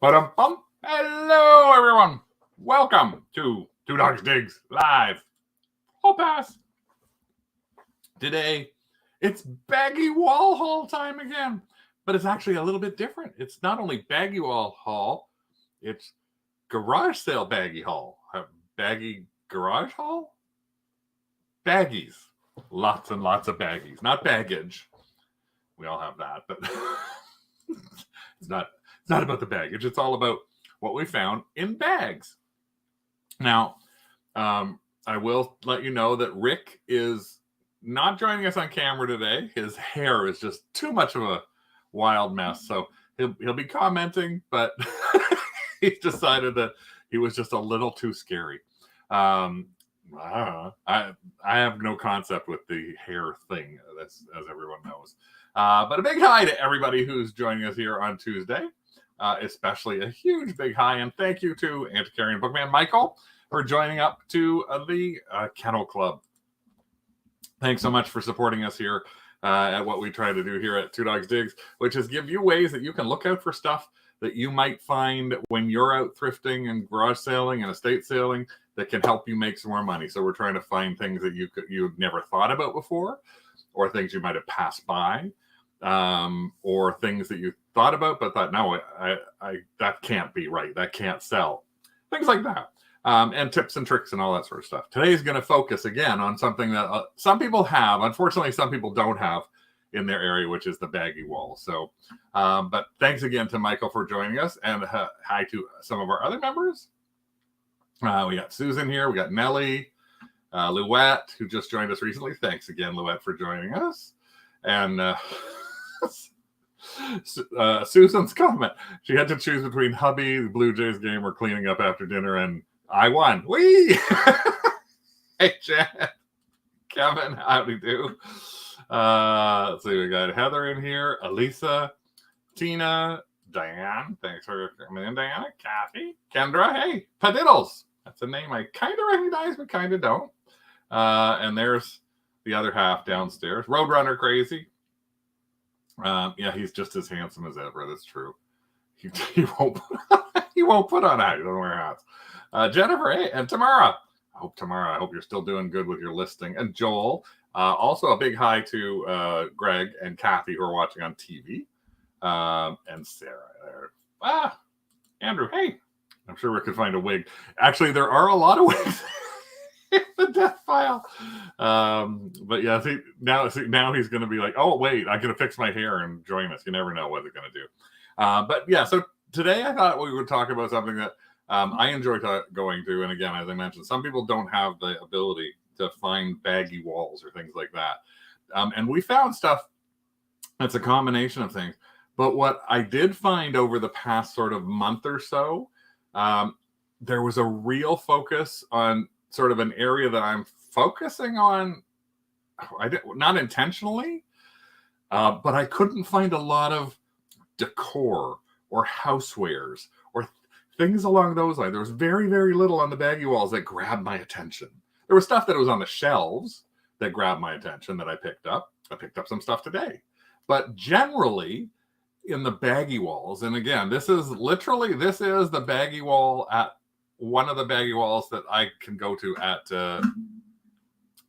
Ba-dum-bum. Hello, everyone. Welcome to Two Dogs Digs Live. Hall Pass. Today, it's Baggie Wall Haul time again, but it's actually a little bit different. It's not only Baggie Wall Haul, it's Garage Sale Baggie Haul. Baggie Garage Haul? Baggies. Lots and lots of baggies. Not baggage. We all have that, but it's not about the baggage. It's all about what we found in bags. Now, I will let you know that Rick is not joining us on camera today. His hair is just too much of a wild mess. So he'll be commenting, but he's decided that he was just a little too scary. I have no concept with the hair thing, as everyone knows. But a big hi to everybody who's joining us here on Tuesday. Especially a huge big hi and thank you to Antiquarian Bookman Michael for joining up to the Kennel Club. Thanks so much for supporting us here at what we try to do here at Two Dogs Digs, which is give you ways that you can look out for stuff that you might find when you're out thrifting and garage sailing and estate sailing that can help you make some more money. So we're trying to find things that you've never thought about before, or things you might have passed by, or things that you thought about but thought, no, I that can't be right, that can't sell, things like that, and tips and tricks and all that sort of stuff. Today's going to focus again on something that some people have, unfortunately some people don't have in their area, which is the Baggie Wall. So but thanks again to Michael for joining us, and hi to some of our other members. We got Susan here, we got Nellie, Louette, who just joined us recently. Thanks again, Louette, for joining us. And Susan's comment, she had to choose between hubby, the Blue Jays game, or cleaning up after dinner, and I won. Whee! Hey, Chad. Kevin, how do you do? Let's see, we got Heather in here, Elisa, Tina, Diane, thanks for coming in, Diana, Kathy, Kendra, hey, Padiddles. That's a name I kind of recognize, but kind of don't. And there's the other half downstairs. Roadrunner Crazy. Yeah, he's just as handsome as ever. That's true. He won't put on hats. He doesn't wear hats. Jennifer, hey, and Tamara. I hope you're still doing good with your listing. And Joel. Also a big hi to Greg and Kathy who are watching on TV. And Sarah there. Andrew, hey. I'm sure we could find a wig. Actually, there are a lot of wigs in the death file. But yeah, now he's going to be like, oh, wait, I'm going to fix my hair and join us. You never know what they're going to do. But yeah, so today I thought we would talk about something that I enjoy going to. And again, as I mentioned, some people don't have the ability to find baggy walls or things like that. And we found stuff that's a combination of things. But what I did find over the past sort of month or so, there was a real focus on sort of an area that I'm focusing on. Not intentionally, but I couldn't find a lot of decor or housewares or things along those lines. There was very, very little on the Baggie Walls that grabbed my attention. There was stuff that was on the shelves that grabbed my attention that I picked up. I picked up some stuff today. But generally, in the Baggie Walls, and again, this is the Baggie Wall at one of the Baggie Walls that I can go to at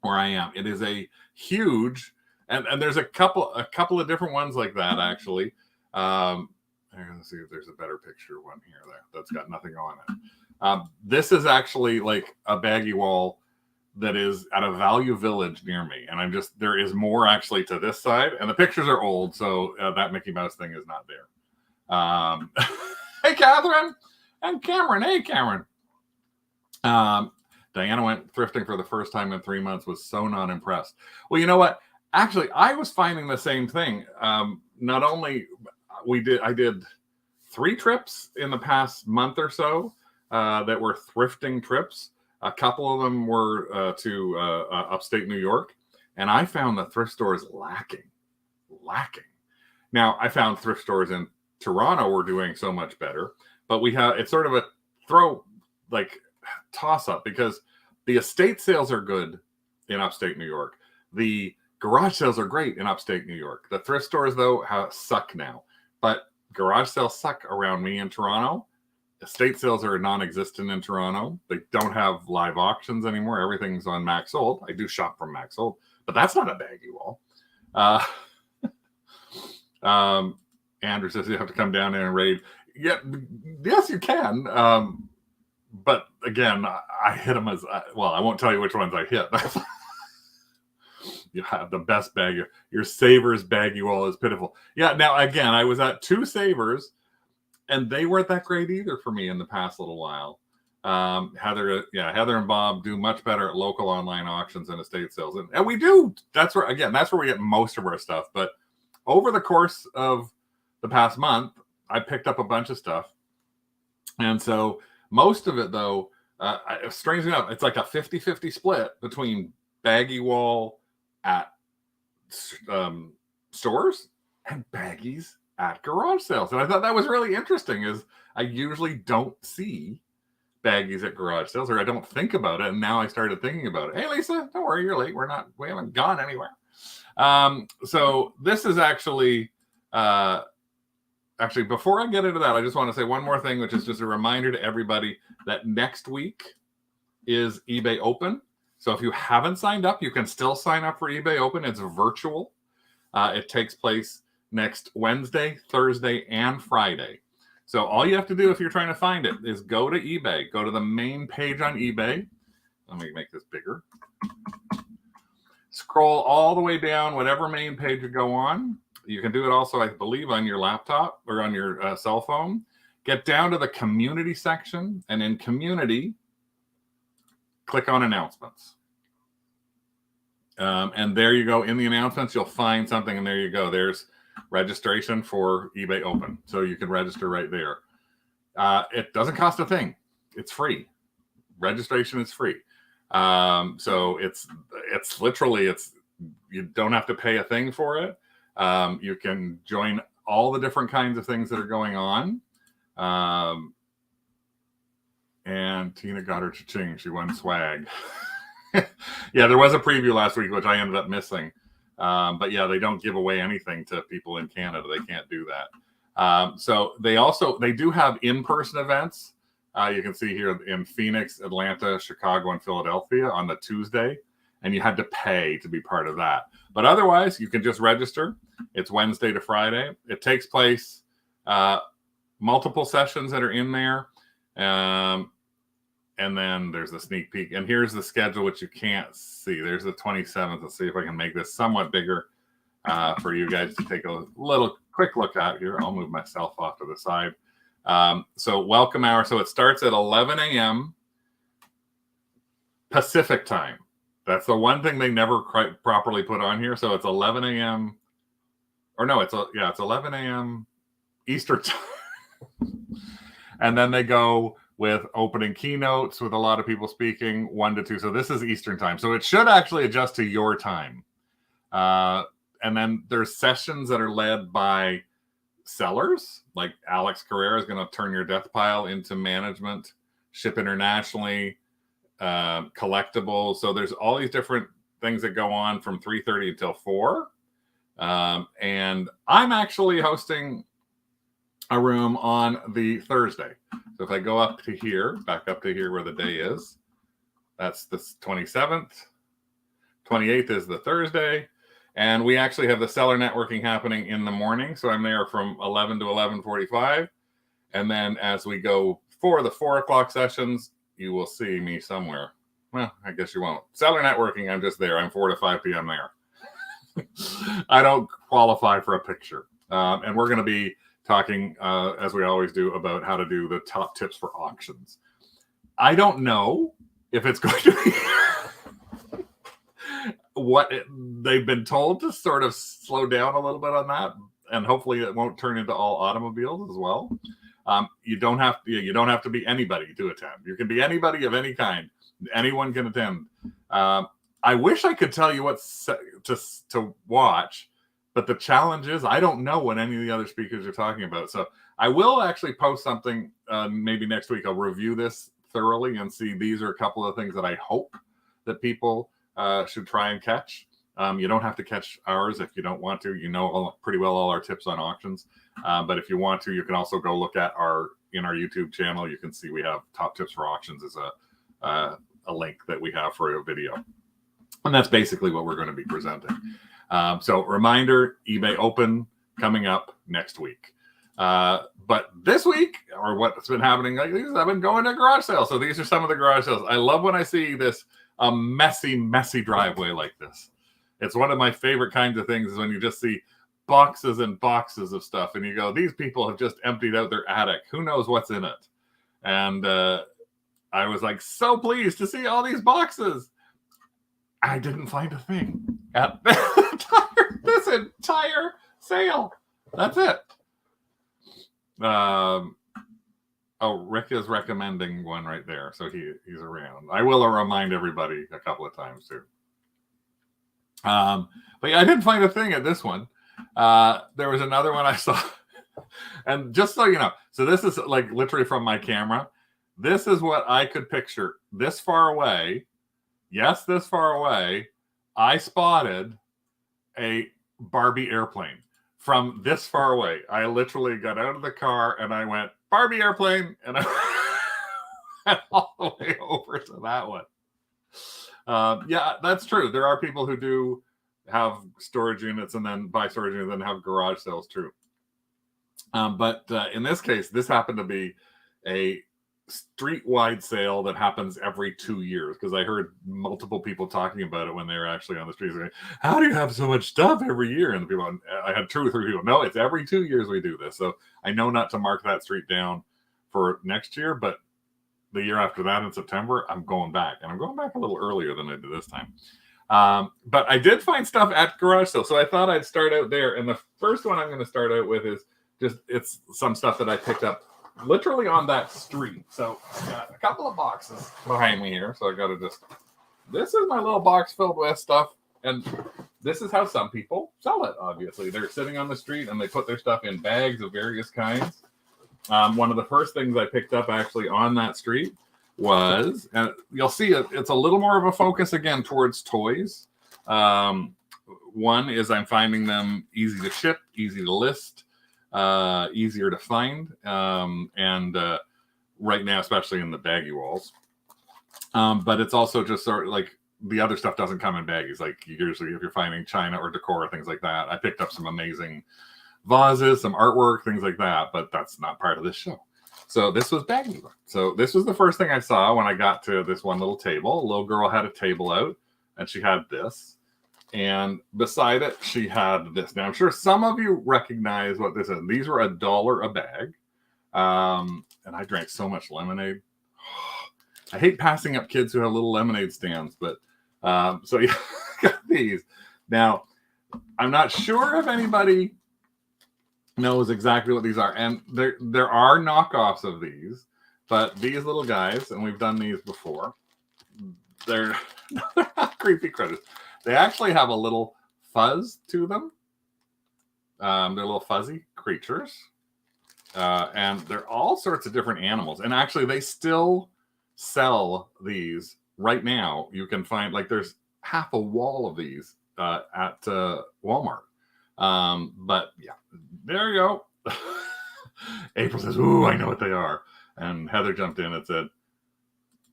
where I am. It is a huge, and there's a couple of different ones like that actually. Let's see if there's a better picture one here that's got nothing on it. This is actually like a Baggie Wall that is at a Value Village near me, and there is more actually to this side, and the pictures are old, so that Mickey Mouse thing is not there. Hey, Catherine and Cameron. Hey, Cameron. Diana went thrifting for the first time in 3 months, was so not impressed. Well, you know what? Actually, I was finding the same thing. Not only I did 3 trips in the past month or so that were thrifting trips. A couple of them were to upstate New York, and I found the thrift stores lacking. Now, I found thrift stores in Toronto were doing so much better, but it's sort of a toss-up because the estate sales are good in upstate New York. The garage sales are great in upstate New York. The thrift stores, though, suck now. But garage sales suck around me in Toronto. Estate sales are non-existent in Toronto. They don't have live auctions anymore. Everything's on Max Sold. I do shop from Max Sold, but that's not a Baggie Wall. Andrew says you have to come down there and raid. Yeah, yes, you can. But again, I hit them as well. I won't tell you which ones I hit. You have the best bag. Your Savers Baggie Wall is pitiful. Yeah. Now again, I was at 2 Savers, and they weren't that great either for me in the past little while. Heather and Bob do much better at local online auctions and estate sales, and we do. That's where we get most of our stuff. But over the course of the past month, I picked up a bunch of stuff, and so most of it, though, strangely enough, it's like a 50-50 split between Baggie Wall at stores and baggies at garage sales. And I thought that was really interesting, is I usually don't see baggies at garage sales, or I don't think about it. And now I started thinking about it. Hey, Lisa, don't worry, you're late. We haven't gone anywhere. So this is actually, before I get into that, I just want to say one more thing, which is just a reminder to everybody that next week is eBay Open. So if you haven't signed up, you can still sign up for eBay Open. It's virtual. It takes place next Wednesday, Thursday, and Friday. So all you have to do if you're trying to find it is go to eBay. Go to the main page on eBay. Let me make this bigger. Scroll all the way down, whatever main page you go on. You can do it also, I believe, on your laptop or on your cell phone. Get down to the community section, and in community, click on announcements. And there you go. In the announcements, you'll find something, and there you go. There's registration for eBay Open. So you can register right there. It doesn't cost a thing. It's free. Registration is free. So it's literally, you don't have to pay a thing for it. You can join all the different kinds of things that are going on. And Tina got her cha-ching. She won swag. Yeah, there was a preview last week, which I ended up missing. But yeah, they don't give away anything to people in Canada. They can't do that. So they do have in-person events. You can see here in Phoenix, Atlanta, Chicago, and Philadelphia on the Tuesday. And you had to pay to be part of that. But otherwise, you can just register. It's Wednesday to Friday. It takes place multiple sessions that are in there. And then there's the sneak peek. And here's the schedule, which you can't see. There's the 27th. Let's see if I can make this somewhat bigger for you guys to take a little quick look at here. I'll move myself off to the side. So welcome hour. So it starts at 11 a.m. Pacific time. That's the one thing they never quite properly put on here. So it's 11 a.m. Or no, it's 11 a.m. Eastern time. And then they go with opening keynotes with a lot of people speaking, 1 to 2. So this is Eastern time. So it should actually adjust to your time. And then there's sessions that are led by sellers. Like Alex Carrera is going to turn your death pile into management, ship internationally, collectibles. So there's all these different things that go on from 3:30 until 4. And I'm actually hosting a room on the Thursday. So if I go up to here, back up to here where the day is, that's the 27th. 28th is the Thursday. And we actually have the seller networking happening in the morning. So I'm there from 11 to 11:45. And then as we go for the 4 o'clock sessions, you will see me somewhere. Well, I guess you won't. Seller networking, I'm just there. I'm 4 to 5 p.m. there. I don't qualify for a picture. And we're going to be talking, as we always do, about how to do the top tips for auctions. I don't know if it's going to be they've been told to sort of slow down a little bit on that, and hopefully it won't turn into all automobiles as well. You don't have to be anybody to attend. You can be anybody of any kind. Anyone can attend. I wish I could tell you what to watch, but the challenge is I don't know what any of the other speakers are talking about. So I will actually post something maybe next week. I'll review this thoroughly and see. These are a couple of things that I hope that people should try and catch. You don't have to catch ours if you don't want to. You know pretty well all our tips on auctions. But if you want to, you can also go look at our YouTube channel. You can see we have Top Tips for Auctions as a link that we have for a video. And that's basically what we're going to be presenting. So reminder, eBay Open coming up next week. But this week, or what's been happening, like these, I've been going to garage sales. So these are some of the garage sales. I love when I see this messy driveway like this. It's one of my favorite kinds of things is when you just see boxes and boxes of stuff and you go, these people have just emptied out their attic. Who knows what's in it? And I was like so pleased to see all these boxes. I didn't find a thing at this entire sale. That's it. Oh, Rick is recommending one right there, so he's around. I will remind everybody a couple of times too. But yeah, I didn't find a thing at this one. There was another one I saw, and just so you know, so this is like literally from my camera. This is what I could picture this far away. Yes, this far away, I spotted a Barbie airplane from this far away. I literally got out of the car and I went, Barbie airplane, and I went all the way over to that one. Yeah, that's true. There are people who do have storage units and then buy storage units and then have garage sales, true. But in this case, this happened to be a street-wide sale that happens every 2 years, because I heard multiple people talking about it when they were actually on the streets. Like, how do you have so much stuff every year? And the people, I had 2 or 3 people, no, it's every 2 years we do this. So I know not to mark that street down for next year, but the year after that in September, I'm going back. And I'm going back a little earlier than I did this time. But I did find stuff at garage sale. So I thought I'd start out there. And the first one I'm going to start out with is just, it's some stuff that I picked up literally on that street. So I got a couple of boxes behind me here. So I got to just, this is my little box filled with stuff. And this is how some people sell it, obviously. They're sitting on the street and they put their stuff in bags of various kinds. One of the first things I picked up actually on that street was, and you'll see it's a little more of a focus again towards toys. One is I'm finding them easy to ship, easy to list, easier to find, and right now, especially in the Baggie Walls. But it's also just sort of like the other stuff doesn't come in baggies. Like usually if you're finding china or decor or things like that, I picked up some amazing vases, some artwork, things like that, but that's not part of this show. So this was Baggie. So this was the first thing I saw when I got to this one little table. A little girl had a table out and she had this. And beside it, she had this. Now, I'm sure some of you recognize what this is. These were $1 a bag. And I drank so much lemonade. I hate passing up kids who have little lemonade stands, but so yeah, got these. Now, I'm not sure if anybody knows exactly what these are. And there are knockoffs of these, but these little guys, and we've done these before, they're not creepy critters. They actually have a little fuzz to them. They're little fuzzy creatures. And they're all sorts of different animals. And actually, they still sell these right now. You can find, like, there's half a wall of these at Walmart. But yeah, there you go. April says, ooh, I know what they are. And Heather jumped in and said,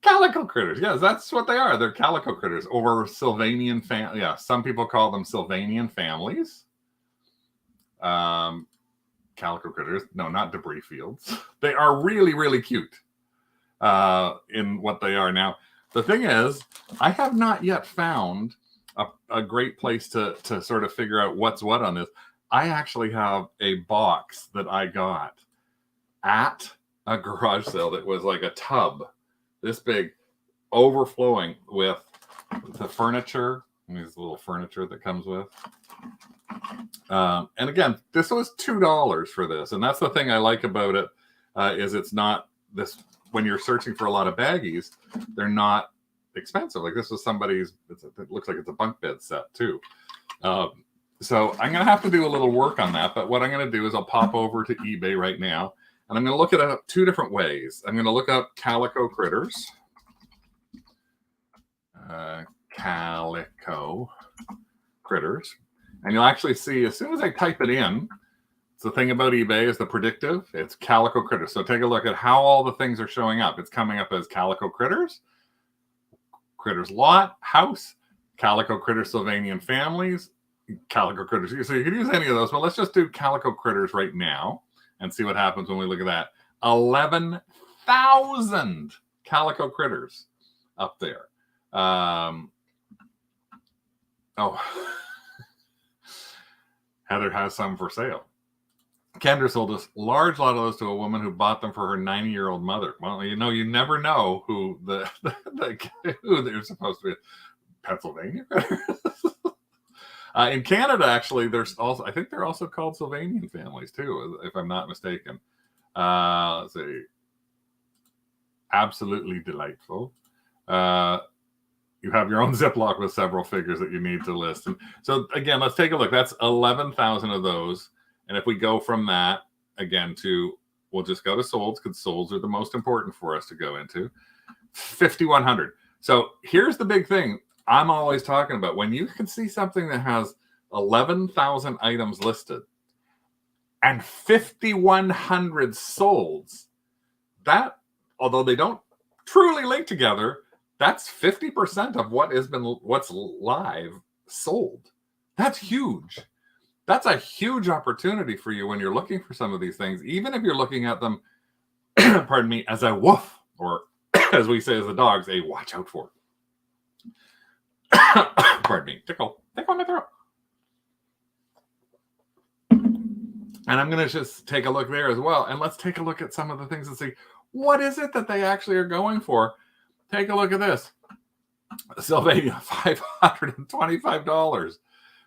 calico critters. Yes, that's what they are. They're calico critters, or Sylvanian family. Yeah, some people call them Sylvanian families. Calico critters. No, not debris fields. They are really, really cute in what they are. Now, the thing is, I have not yet found a great place to sort of figure out what's what on this. I actually have a box that I got at a garage sale that was like a tub this big, overflowing with the furniture. And these little furniture that comes with. And again, this was $2 for this. And that's the thing I like about it, is it's not this, when you're searching for a lot of baggies, they're not expensive. Like this was somebody's, it looks like it's a bunk bed set too. So I'm going to have to do a little work on that. But what I'm going to do is I'll pop over to eBay right now. And I'm going to look at it two different ways. I'm going to look up calico critters. Calico critters. And you'll actually see, as soon as I type it in, the thing about eBay is the predictive. It's Calico Critters. So take a look at how all the things are showing up. It's coming up as Calico Critters, Critters Lot, House, Calico Critters Sylvanian Families, Calico Critters. So you can use any of those, but let's just do Calico Critters right now and see what happens when we look at that. 11,000 Calico Critters up there. Heather has some for sale. Kendra sold a large lot of those to a woman who bought them for her 90-year-old mother. Well, you know, you never know who who they're supposed to be. Pennsylvania. In Canada, actually, there's also, I think they're also called Sylvanian families too, if I'm not mistaken. Let's see. Absolutely delightful. You have your own Ziploc with several figures that you need to list. And so again, let's take a look. That's 11,000 of those. And if we go from that again to, we'll just go to solds because solds are the most important for us to go into. 5,100. So here's the big thing I'm always talking about. When you can see something that has 11,000 items listed and 5,100 solds, that, although they don't truly link together, that's 50% of what's live sold. That's huge. That's a huge opportunity for you when you're looking for some of these things, even if you're looking at them, pardon me, as a woof, or as we say as the dogs, a watch out for. Pardon me, tickle my throat. And I'm going to just take a look there as well. And let's take a look at some of the things and see, what is it that they actually are going for? Take a look at this. Sylvania, $525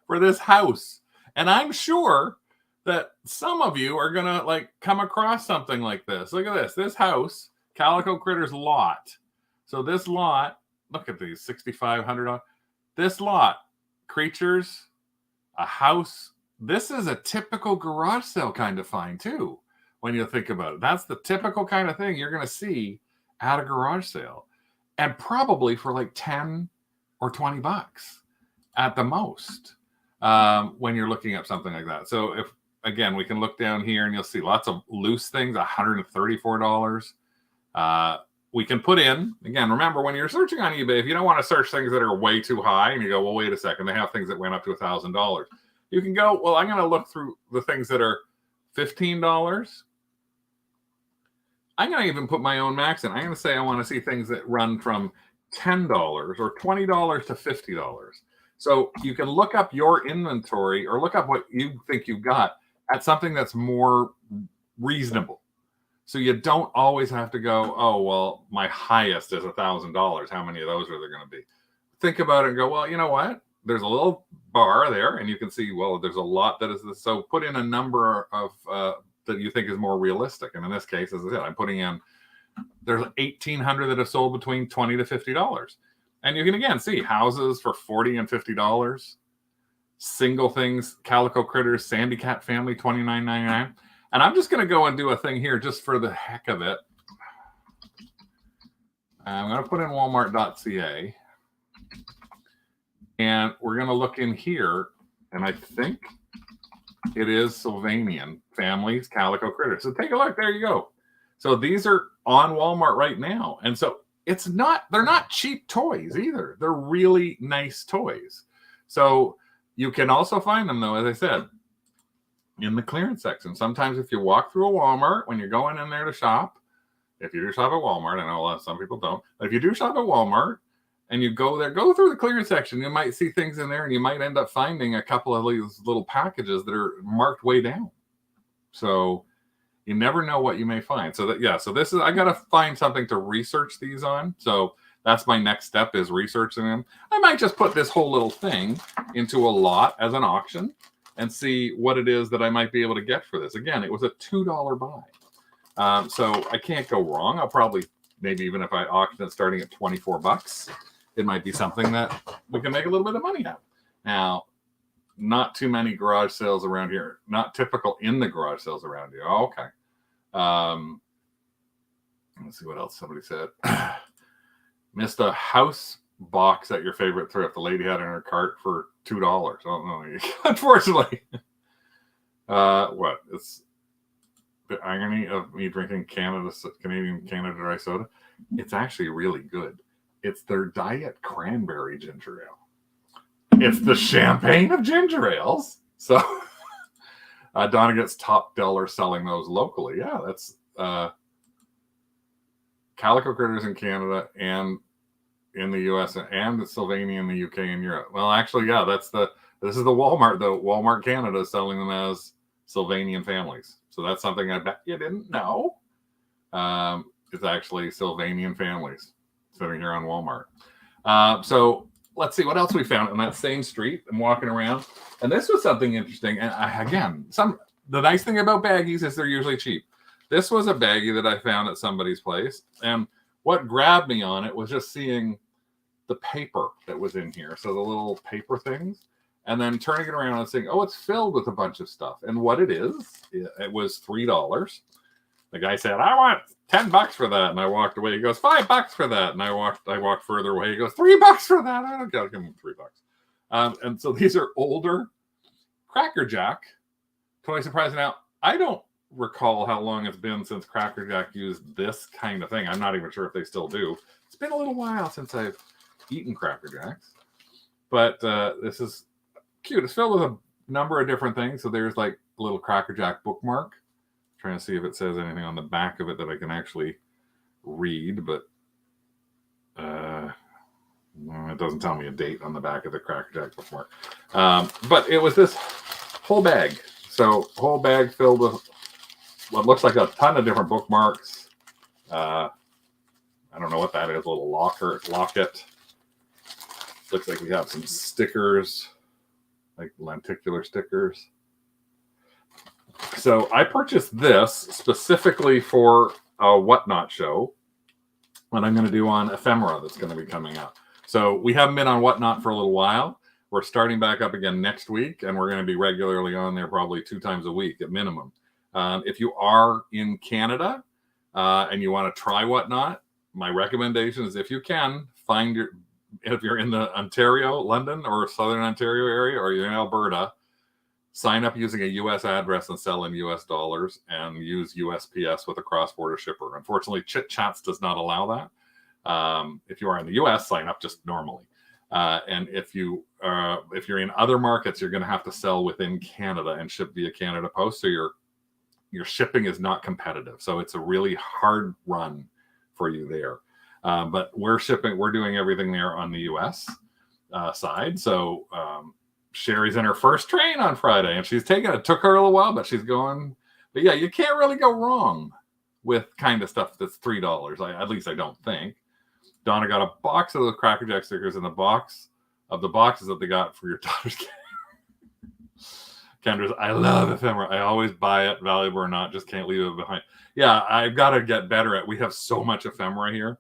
for this house. And I'm sure that some of you are going to like come across something like this. Look at this. This house, Calico Critters lot. So this lot, look at these, $6,500. This lot, creatures, a house. This is a typical garage sale kind of find too, when you think about it. That's the typical kind of thing you're going to see at a garage sale. And probably for like 10 or 20 bucks at the most when you're looking at something like that. So if, again, we can look down here and you'll see lots of loose things, $134. We can put in, again, remember when you're searching on eBay, if you don't want to search things that are way too high and you go, well, wait a second, they have things that went up to $1,000. You can go, well, I'm going to look through the things that are $15. I'm going to even put my own max in. I'm going to say I want to see things that run from $10 or $20 to $50. So you can look up your inventory or look up what you think you've got at something that's more reasonable. So you don't always have to go, oh, well, my highest is $1,000. How many of those are there going to be? Think about it and go, well, you know what? There's a little bar there and you can see, well, there's a lot that is this. So put in a number of that you think is more realistic. And in this case, as I said, I'm putting in, there's 1,800 that have sold between $20 to $50. And you can again see houses for $40 and $50. Single things, Calico Critters, Sandy Cat Family, $29.99. And I'm just going to go and do a thing here just for the heck of it. I'm going to put in Walmart.ca. And we're going to look in here. And I think it is Sylvanian Families, Calico Critters. So take a look. There you go. So these are on Walmart right now. And so it's not, they're not cheap toys either. They're really nice toys. So you can also find them, though, as I said, in the clearance section. Sometimes if you walk through a Walmart, when you're going in there to shop, if you do shop at Walmart, I know some people don't, but if you do shop at Walmart and you go there, go through the clearance section, you might see things in there and you might end up finding a couple of these little packages that are marked way down. So you never know what you may find. So that, yeah, so this is, I got to find something to research these on. So that's my next step, is researching them. I might just put this whole little thing into a lot as an auction and see what it is that I might be able to get for this. Again, it was a $2 buy. So I can't go wrong. I'll probably, maybe even if I auction it starting at 24 bucks, it might be something that we can make a little bit of money at. Now, not too many garage sales around here. Not typical in the garage sales around here. Oh, okay. Let's see what else somebody said. Missed a house box at your favorite thrift. The lady had it in her cart for $2. Oh, no, unfortunately. What? It's the irony of me drinking Canadian Canada Dry soda. It's actually really good. It's their Diet Cranberry Ginger Ale. It's the champagne of ginger ales. So Donna gets top dollar selling those locally. Yeah, that's Calico Critters in Canada and in the US and Sylvania in the UK and Europe. Well, actually, yeah, this is the Walmart. The Walmart Canada is selling them as Sylvanian families. So that's something I bet you didn't know. It's actually Sylvanian families sitting here on Walmart. So let's see what else we found on that same street. I'm walking around, and this was something interesting. And the nice thing about baggies is they're usually cheap. This was a baggie that I found at somebody's place, and what grabbed me on it was just seeing the paper that was in here. So the little paper things, and then turning it around and saying, "Oh, it's filled with a bunch of stuff." And what it is, it was $3. The guy said, "I want $10 for that," and I walked away. He goes, $5 for that, and I walked further away. He goes, $3 for that. I don't gotta give him $3. And so these are older Cracker Jack toy surprise. Now I don't recall how long it's been since Cracker Jack used this kind of thing. I'm not even sure if they still do. It's been a little while since I've eaten Cracker Jacks, but this is cute. It's filled with a number of different things. So there's like a little Cracker Jack bookmark. Trying to see if it says anything on the back of it that I can actually read, but it doesn't tell me a date on the back of the Cracker Jack bookmark. But it was this whole bag. So whole bag filled with what looks like a ton of different bookmarks. I don't know what that is. A little locket. Looks like we have some stickers, like lenticular stickers. So I purchased this specifically for a Whatnot show, what I'm going to do on Ephemera that's going to be coming out. So we haven't been on Whatnot for a little while. We're starting back up again next week, and we're going to be regularly on there probably 2 times a week at minimum. If you are in Canada and you want to try Whatnot, my recommendation is if you can, if you're in the Ontario, London, or Southern Ontario area, or you're in Alberta, sign up using a U.S. address and sell in U.S. dollars and use USPS with a cross-border shipper. Unfortunately, Chit Chats does not allow that. If you are in the U.S., sign up just normally. And if you're in other markets, you're going to have to sell within Canada and ship via Canada Post. So your shipping is not competitive. So it's a really hard run for you there. But we're doing everything there on the U.S. Side. So Sherry's in her first train on Friday, and it took her a little while, but she's going. But yeah, you can't really go wrong with kind of stuff that's $3. At least I don't think. Donna got a box of those Cracker Jack stickers in the box of the boxes that they got for your daughter's game. Kendra's, I love Ephemera. I always buy it, valuable or not, just can't leave it behind. Yeah, I've got to get better at. We have so much Ephemera here.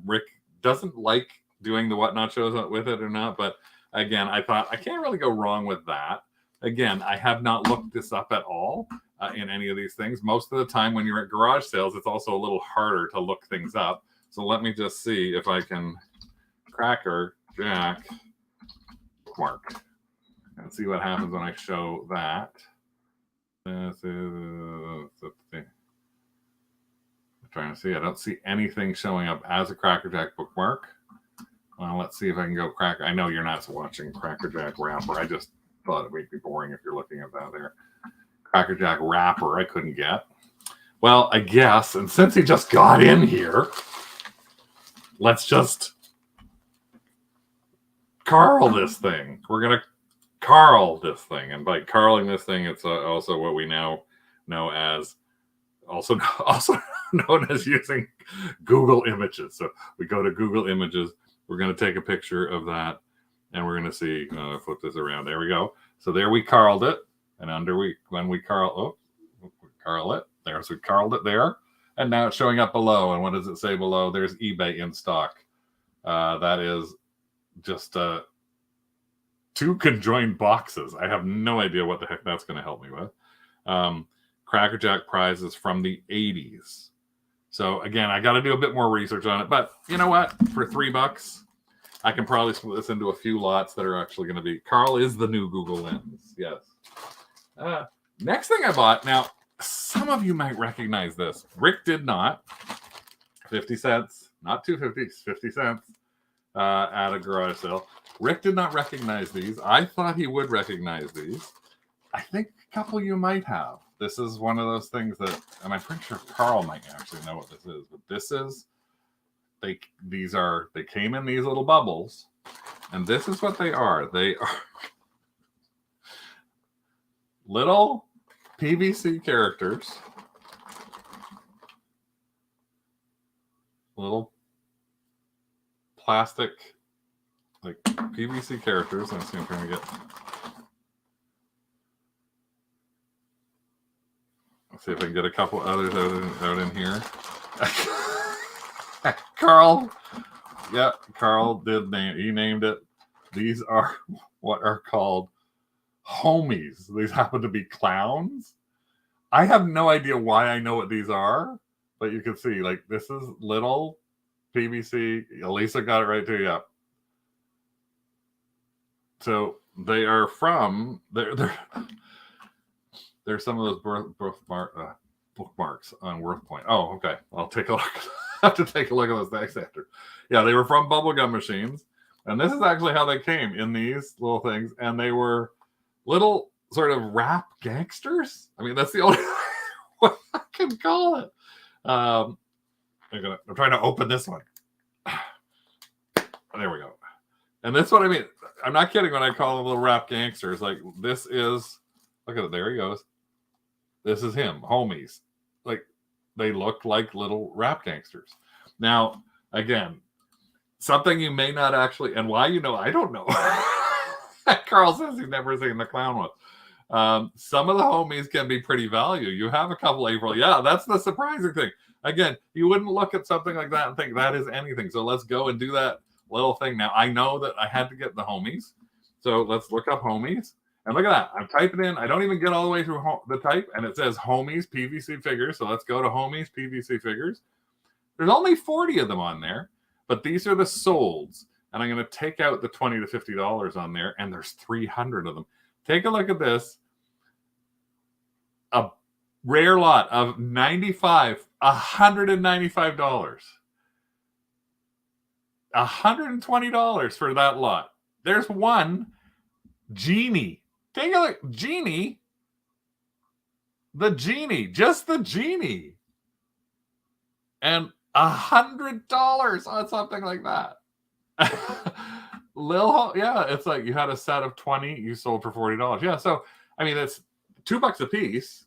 Rick doesn't like doing the Whatnot shows with it or not, but again, I thought I can't really go wrong with that. Again, I have not looked this up at all in any of these things. Most of the time when you're at garage sales, it's also a little harder to look things up. So let me just see if I can Cracker Jack bookmark and see what happens when I show that. I'm trying to see. I don't see anything showing up as a Cracker Jack bookmark. Well, let's see if I can go Cracker. I know you're not watching Cracker Jack wrapper. I just thought it might be boring if you're looking at that there. Cracker Jack wrapper I couldn't get. Well, I guess, and since he just got in here, let's just Carl this thing. We're going to Carl this thing. And by Carling this thing, it's also what we now know as, also known as using Google Images. So we go to Google Images. We're going to take a picture of that, and we're going to see, flip this around. There we go. So there we Carled it. And when we Carl it, there. So we Carled it there. And now it's showing up below. And what does it say below? There's eBay in stock. That is just 2 conjoined boxes. I have no idea what the heck that's going to help me with. Cracker Jack prizes from the 80s. So again, I got to do a bit more research on it. But you know what? For $3, I can probably split this into a few lots that are actually going to be. Carl is the new Google Lens. Yes. Next thing I bought, now some of you might recognize this. Rick did not. 50 cents, not 250, 50 cents at a garage sale. Rick did not recognize these. I thought he would recognize these. I think a couple of you might have. This is one of those things that, and I'm pretty sure Carl might actually know what this is, but this is, they came in these little bubbles, and this is what they are. They are little PVC characters, little plastic, like PVC characters. Let's see if I'm trying to get. Let's see if I can get a couple others out in here. Carl, yeah, Carl did name. He named it. These are what are called homies. These happen to be clowns. I have no idea why I know what these are, but you can see, like, this is little PVC. Elisa got it right too. Yeah. So they are from they're some of those bookmarks on Worth Point. Oh, okay. I'll take a look. I have to take a look at those next after. Yeah, they were from bubblegum machines, and this is actually how they came in these little things, and they were little sort of rap gangsters. I mean, that's the only what I can call it. I'm trying to open this one. There we go. And that's what I mean. I'm not kidding when I call them little rap gangsters. Like, this is, look at it. There he goes. This is him, homies. Like, they look like little rap gangsters. Now, again, something you may not actually, and why you know, I don't know. Carl says he's never seen the clown one. Some of the homies can be pretty value. You have a couple April. Yeah, that's the surprising thing. Again, you wouldn't look at something like that and think that is anything. So let's go and do that little thing. Now, I know that I had to get the homies. So let's look up homies. And look at that. I'm typing in. I don't even get all the way through the type. And it says homies PVC figures. So let's go to homies PVC figures. There's only 40 of them on there. But these are the solds. And I'm going to take out the $20 to $50 on there. And there's 300 of them. Take a look at this. A rare lot of $195. $120 for that lot. There's one genie. Take a look. Genie. The genie. Just the genie. And $100 on something like that. Yeah, it's like you had a set of 20, you sold for $40. Yeah, so I mean, it's $2 a piece.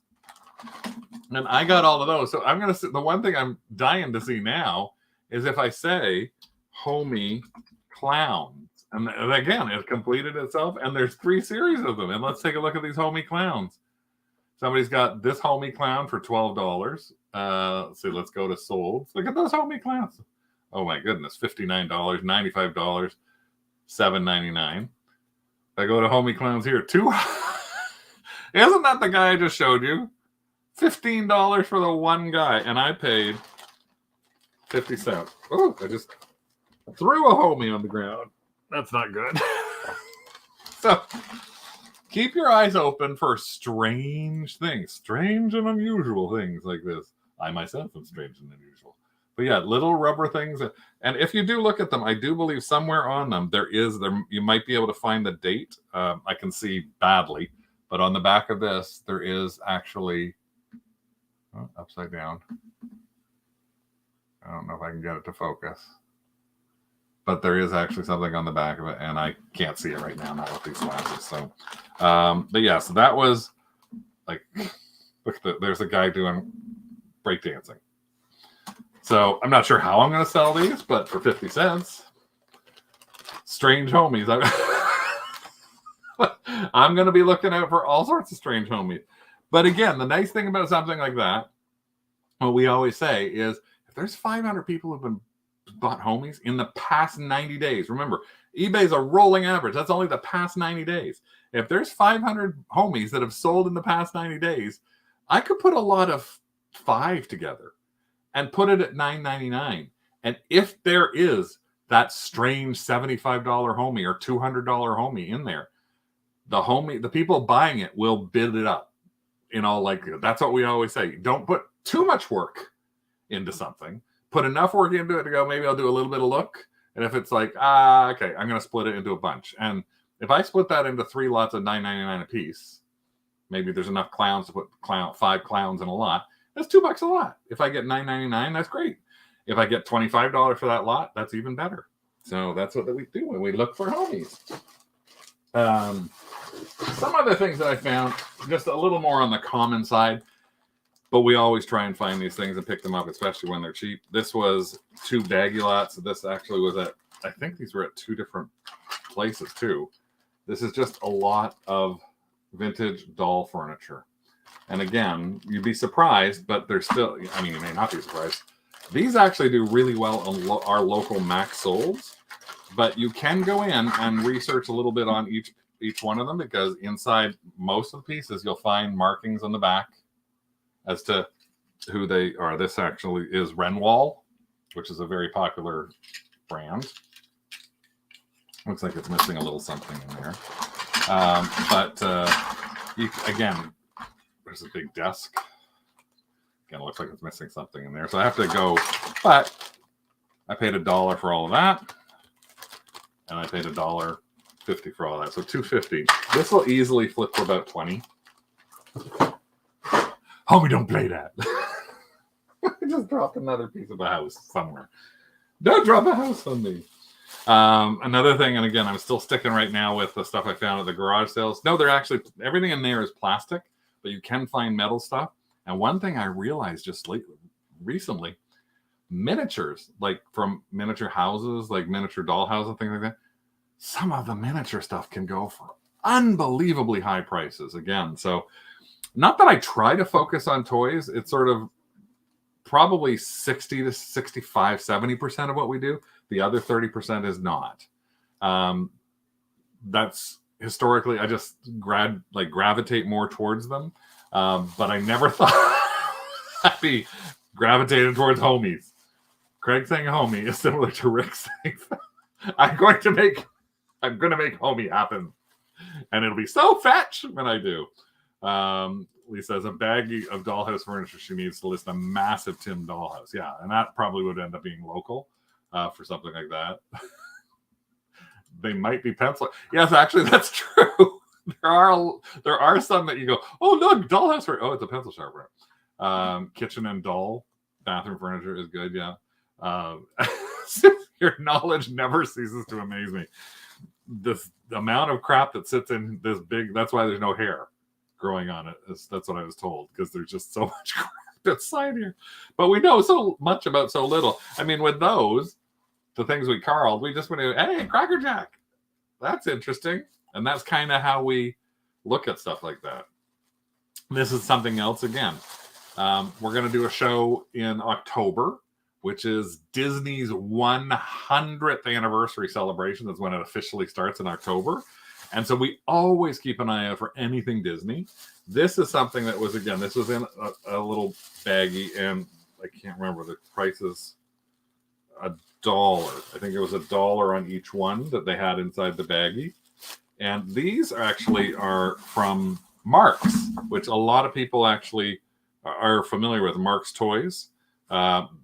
And I got all of those. So I'm gonna see, the one thing I'm dying to see now is if I say homie clowns. And again, it completed itself, and there's 3 series of them. And let's take a look at these homie clowns. Somebody's got this homie clown for $12. Let's see, let's go to sold. Look at those homie clowns. Oh my goodness, $59, $95, $7.99. I go to homie clowns here, $2. Isn't that the guy I just showed you? $15 for the one guy, and I paid 50 cents. Oh, I just threw a homie on the ground. That's not good. So keep your eyes open for strange things, strange and unusual things like this. I myself am strange and unusual. But yeah, little rubber things. And if you do look at them, I do believe somewhere on them you might be able to find the date. I can see badly, but on the back of this, there is actually upside down. I don't know if I can get it to focus. But there is actually something on the back of it, and I can't see it right now, not with these glasses. So, but yeah, so that was like, look, there's a guy doing breakdancing. So I'm not sure how I'm going to sell these, but for 50 cents, strange homies. I'm going to be looking out for all sorts of strange homies. But again, the nice thing about something like that, what we always say is, if there's 500 people who've been bought homies in the past 90 days. Remember, eBay's a rolling average. That's only the past 90 days. If there's 500 homies that have sold in the past 90 days, I could put a lot of 5 together and put it at $9.99. And if there is that strange $75 homie or $200 homie in there, the people buying it will bid it up. in all likelihood. That's what we always say. Don't put too much work into something. Put enough work into it to go, maybe I'll do a little bit of look. And if it's like, okay, I'm going to split it into a bunch. And if I split that into 3 lots of $9.99 a piece, maybe there's enough clowns to put 5 clowns in a lot. That's $2 a lot. If I get $9.99, that's great. If I get $25 for that lot, that's even better. So that's what we do when we look for homies. Some other things that I found, just a little more on the common side, but we always try and find these things and pick them up, especially when they're cheap. This was 2 Baggie lots. This actually was at, I think these were at 2 different places too. This is just a lot of vintage doll furniture. And again, you'd be surprised, but they're still, I mean, you may not be surprised. These actually do really well on our local Max Solds, but you can go in and research a little bit on each one of them, because inside most of the pieces, you'll find markings on the back as to who they are. This actually is Renwall, which is a very popular brand. Looks like it's missing a little something in there. Again, there's a big desk. Again, it looks like it's missing something in there. So I have to go, but I paid $1 for all of that. And I paid $1.50 for all of that. So $2.50. This will easily flip for about 20. Homie, don't play that. I just dropped another piece of a house somewhere. Don't drop a house on me. Another thing, and again, I'm still sticking right now with the stuff I found at the garage sales. No, they're actually, everything in there is plastic, but you can find metal stuff. And one thing I realized just recently, miniatures, like from miniature houses, like miniature doll houses, things like that, some of the miniature stuff can go for unbelievably high prices again. So not that I try to focus on toys, it's sort of probably 60 to 65, 70% of what we do. The other 30% is not. That's historically, I just gravitate more towards them. But I never thought I'd be gravitating towards homies. Craig saying homie is similar to Rick saying I'm going to make homie happen. And it'll be so fetch when I do. Lisa has a baggie of dollhouse furniture she needs to list a massive tin dollhouse. Yeah, and that probably would end up being local for something like that. They might be pencil. Yes, actually, that's true. There are some that you go, oh look, dollhouse for it's a pencil sharpener. Kitchen and doll bathroom furniture is good. Yeah. Your knowledge never ceases to amaze me. The amount of crap that sits in this big, that's why there's no hair growing on it. That's what I was told, because there's just so much crap inside here. But we know so much about so little. I mean, with those, the things we carled, we just went, hey, Cracker Jack. That's interesting. And that's kind of how we look at stuff like that. This is something else again. We're going to do a show in October, which is Disney's 100th anniversary celebration. That's when it officially starts in October. And so we always keep an eye out for anything Disney. This is something that was, again, this was in a little baggie, and I can't remember the prices. $1. I think it was $1 on each one that they had inside the baggie. And these are from Marks, which a lot of people actually are familiar with. Marks Toys.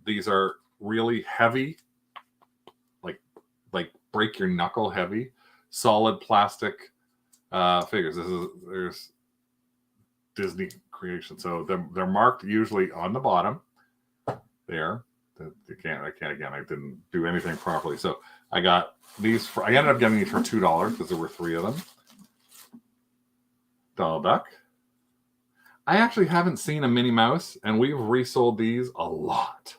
These are really heavy, like break your knuckle heavy, solid plastic figures. There's Disney creation, so they're marked usually on the bottom. There, I can't again. I didn't do anything properly, so I got these. I ended up getting these for $2 because there were 3 of them. Donald Duck. I actually haven't seen a Minnie Mouse, and we've resold these a lot.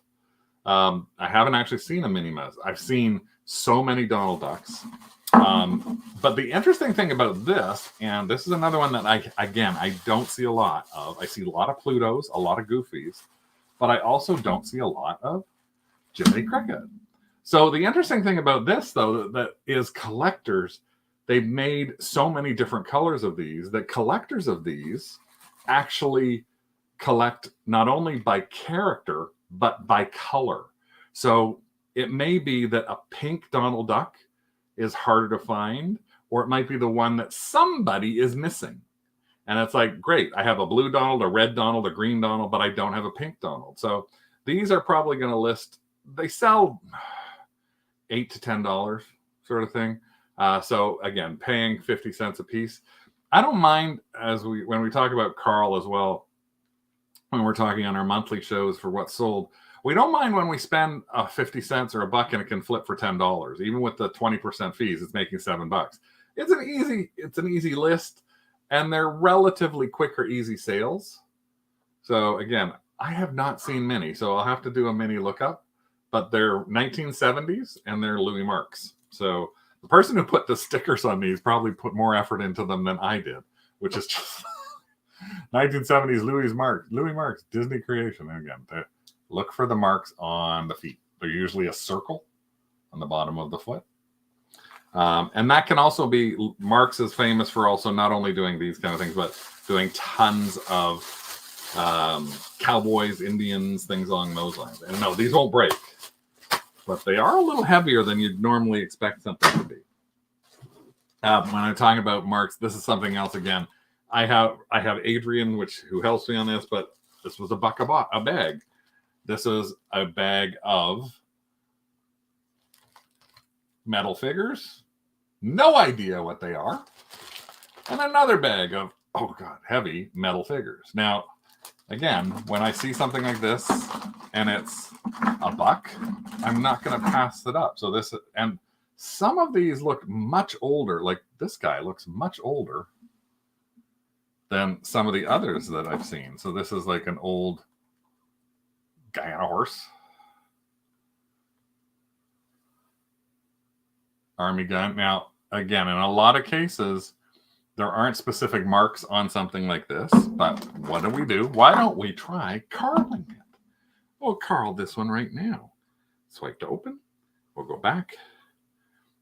I haven't actually seen a Minnie Mouse. I've seen so many Donald Ducks. But the interesting thing about this, and this is another one that I don't see a lot of. I see a lot of Plutos, a lot of Goofies, but I also don't see a lot of Jiminy Cricket. So the interesting thing about this, though, that is collectors, they've made so many different colors of these that collectors of these actually collect not only by character, but by color. So it may be that a pink Donald Duck is harder to find, or it might be the one that somebody is missing. And it's like, great, I have a blue Donald, a red Donald, a green Donald, but I don't have a pink Donald. So these are probably going to list, they sell $8 to $10 sort of thing. So again, paying 50 cents a piece. I don't mind when we talk about Carl as well, when we're talking on our monthly shows for what's sold, we don't mind when we spend 50 cents or $1 and it can flip for $10. Even with the 20% fees, it's making $7. It's an easy list, and they're relatively quick or easy sales. So again, I have not seen many, so I'll have to do a mini lookup, but they're 1970s and they're Louis Marks. So the person who put the stickers on these probably put more effort into them than I did, which is just 1970s Louis Marks, Disney creation. And again, look for the marks on the feet. They're usually a circle on the bottom of the foot. And that can also be, Marks is famous for also not only doing these kind of things, but doing tons of cowboys, Indians, things along those lines. And no, these won't break, but they are a little heavier than you'd normally expect something to be. When I'm talking about Marks, this is something else again. I have Adrian, who helps me on this, but this was a bag. This is a bag of metal figures. No idea what they are. And another bag of, oh God, heavy metal figures. Now, again, when I see something like this and it's $1, I'm not going to pass it up. So and some of these look much older. Like this guy looks much older than some of the others that I've seen. So this is like an old guy on a horse. Army gun. Now, again, in a lot of cases, there aren't specific marks on something like this, but what do? Why don't we try carling it? We'll carl this one right now. Swipe to open. We'll go back.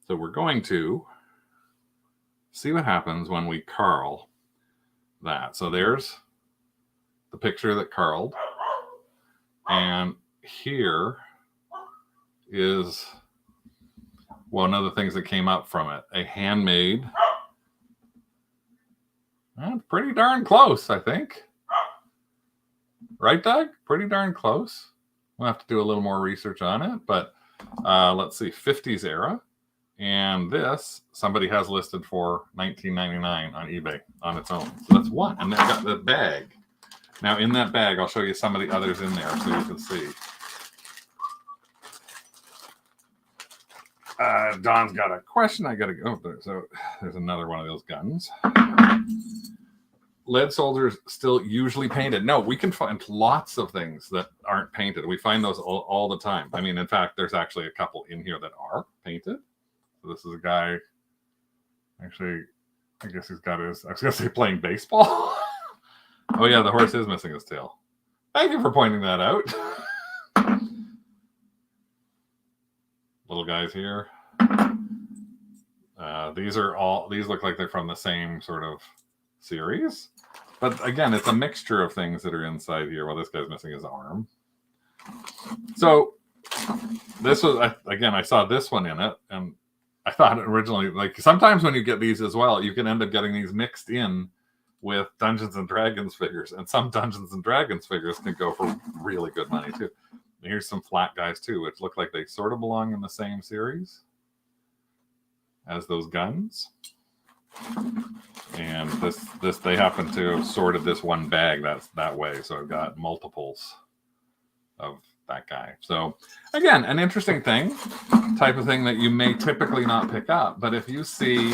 So we're going to see what happens when we carl that. So there's the picture that carled. And here is one of the things that came up from it. A handmade, pretty darn close, I think. Right, Doug? Pretty darn close. We'll have to do a little more research on it. But let's see, 50s era. And this, somebody has listed for $19.99 on eBay on its own. So that's one. And then I got the bag. Now, in that bag, I'll show you some of the others in there so you can see. Don's got a question. I got to go. So there's another one of those guns. Lead soldiers still usually painted. No, we can find lots of things that aren't painted. We find those all the time. I mean, in fact, there's actually a couple in here that are painted. So this is a guy, actually, I guess he's got his, I was going to say playing baseball. Oh, yeah, the horse is missing his tail. Thank you for pointing that out. Little guys here. These look like they're from the same sort of series. But again, it's a mixture of things that are inside here. Well, this guy's missing his arm. So this was, again, I saw this one in it, and I thought originally, like sometimes when you get these as well, you can end up getting these mixed in with Dungeons and Dragons figures, and some Dungeons and Dragons figures can go for really good money too. And here's some flat guys too, which look like they sort of belong in the same series as those guns. And this they happen to have sorted this one bag that's that way, so I've got multiples of that guy. So again, an interesting thing, type of thing that you may typically not pick up, but if you see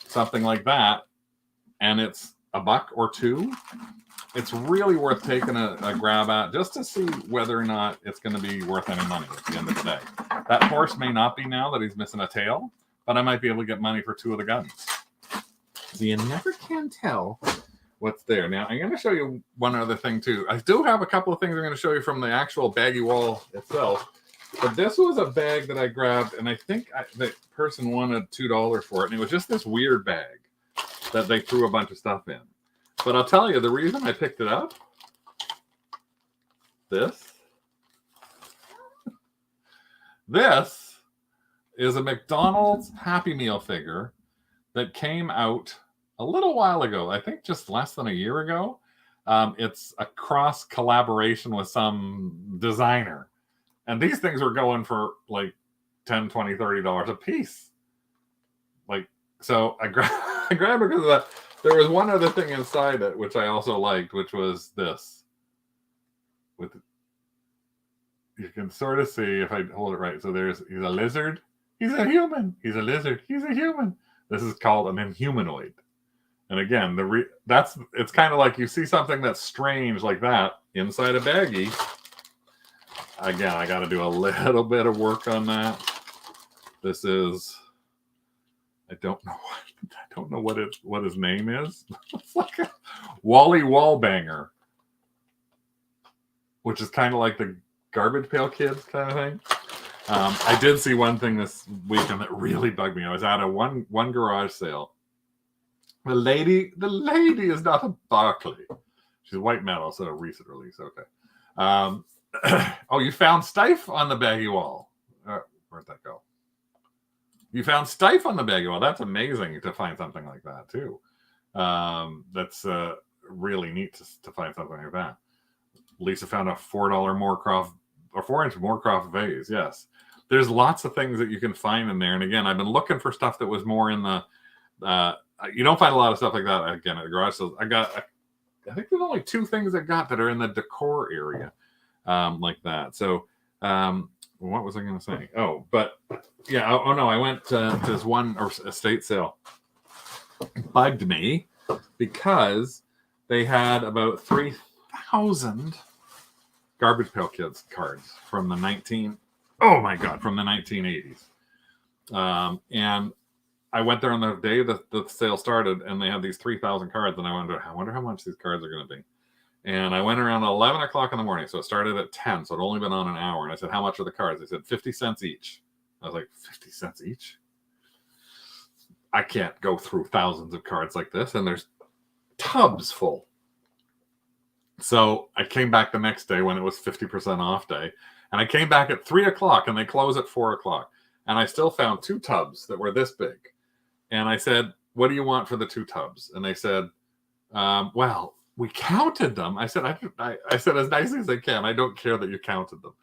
something like that and it's $1 or $2, it's really worth taking a grab at just to see whether or not it's going to be worth any money at the end of the day. That horse may not be now that he's missing a tail, but I might be able to get money for 2 of the guns. So you never can tell what's there. Now, I'm going to show you one other thing too. I do have a couple of things I'm going to show you from the actual Baggie Wall itself. But this was a bag that I grabbed, and I think the person wanted $2 for it. And it was just this weird bag that they threw a bunch of stuff in. But I'll tell you, the reason I picked it up, this is a McDonald's Happy Meal figure that came out a little while ago. I think just less than a year ago. It's a cross collaboration with some designer. And these things are going for like $10, $20, $30 a piece. Like, so I grabbed it because of that. There was one other thing inside it, which I also liked, which was this. With, you can sort of see if I hold it right. So he's a lizard. He's a human. He's a lizard. He's a human. This is called an inhumanoid. And again, it's kind of like you see something that's strange like that inside a baggie. Again, I got to do a little bit of work on that. This is, I don't know what his name is. It's like a Wally Wallbanger, which is kind of like the Garbage Pail Kids kind of thing. I did see one thing this weekend that really bugged me. I was at a one garage sale. The lady is not a Barclay. She's white metal, so a recent release. Okay. Oh, you found Stife on the Baggie Wall. Where'd that go? You found Stife on the Baggie Wall. That's amazing to find something like that too. That's really neat to find something like that. Lisa found a $4 Moorcroft or 4-inch Moorcroft vase. Yes, there's lots of things that you can find in there. And again, I've been looking for stuff that was more in the. You don't find a lot of stuff like that again at the garage sales. I think there's only 2 things I got that are in the decor area, like that. So, what was I going to say? Oh, but yeah. Oh no, I went to this one estate sale. It bugged me because they had about 3,000 Garbage Pail Kids cards from the 1980s. And I went there on the day that the sale started, and they had these 3,000 cards, and I wonder how much these cards are going to be. And I went around 11 o'clock in the morning, so it started at 10, so it'd only been on an hour. And I said, how much are the cards? They said 50 cents each. I was like, 50 cents each? I can't go through thousands of cards like this, and there's tubs full. So I came back the next day when it was 50% off day, and I came back at 3 o'clock, and they close at 4 o'clock. And I still found 2 tubs that were this big. And I said, what do you want for the 2 tubs? And they said, well, we counted them. I said, I said, as nicely as I can, I don't care that you counted them.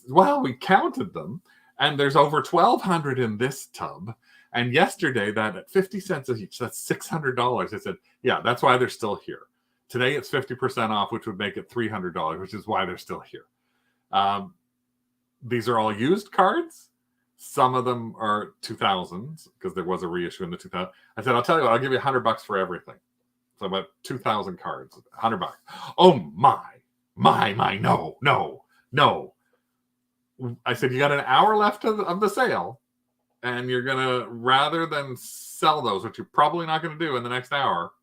Well, we counted them, and there's over 1,200 in this tub. And yesterday, that at 50 cents each, that's $600. I said, yeah, that's why they're still here. Today, it's 50% off, which would make it $300, which is why they're still here. These are all used cards. Some of them are 2000s because there was a reissue in the 2000s. I said, I'll tell you what, I'll give you $100 for everything. So about 2,000 cards, $100. Oh my, no. I said, you got an hour left of the sale, and you're gonna, rather than sell those, which you're probably not gonna do in the next hour,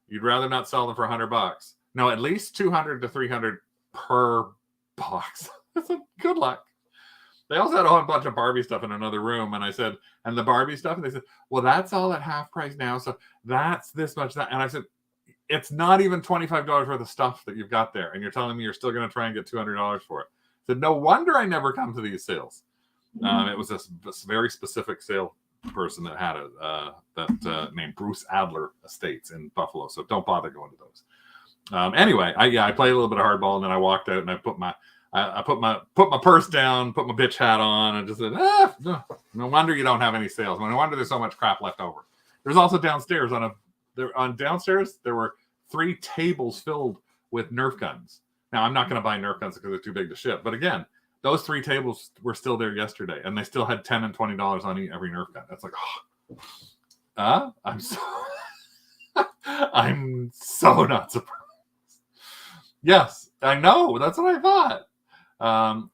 you'd rather not sell them for $100. No, at least 200 to 300 per box. I said, good luck. They also had a whole bunch of Barbie stuff in another room. And I said, and the Barbie stuff? And they said, well, that's all at half price now. So that's this much. That. And I said, it's not even $25 worth of stuff that you've got there. And you're telling me you're still going to try and get $200 for it. I said, no wonder I never come to these sales. It was this very specific sale person that had it, named Bruce Adler Estates in Buffalo. So don't bother going to those. Anyway, I played a little bit of hardball, and then I walked out and I put my purse down, put my bitch hat on, and just said, no wonder you don't have any sales. No wonder there's so much crap left over. There's also downstairs downstairs there were 3 tables filled with Nerf guns. Now I'm not going to buy Nerf guns because they're too big to ship. But again, those 3 tables were still there yesterday, and they still had $10 and $20 on every Nerf gun. That's like, I'm so not surprised. Yes, I know. That's what I thought.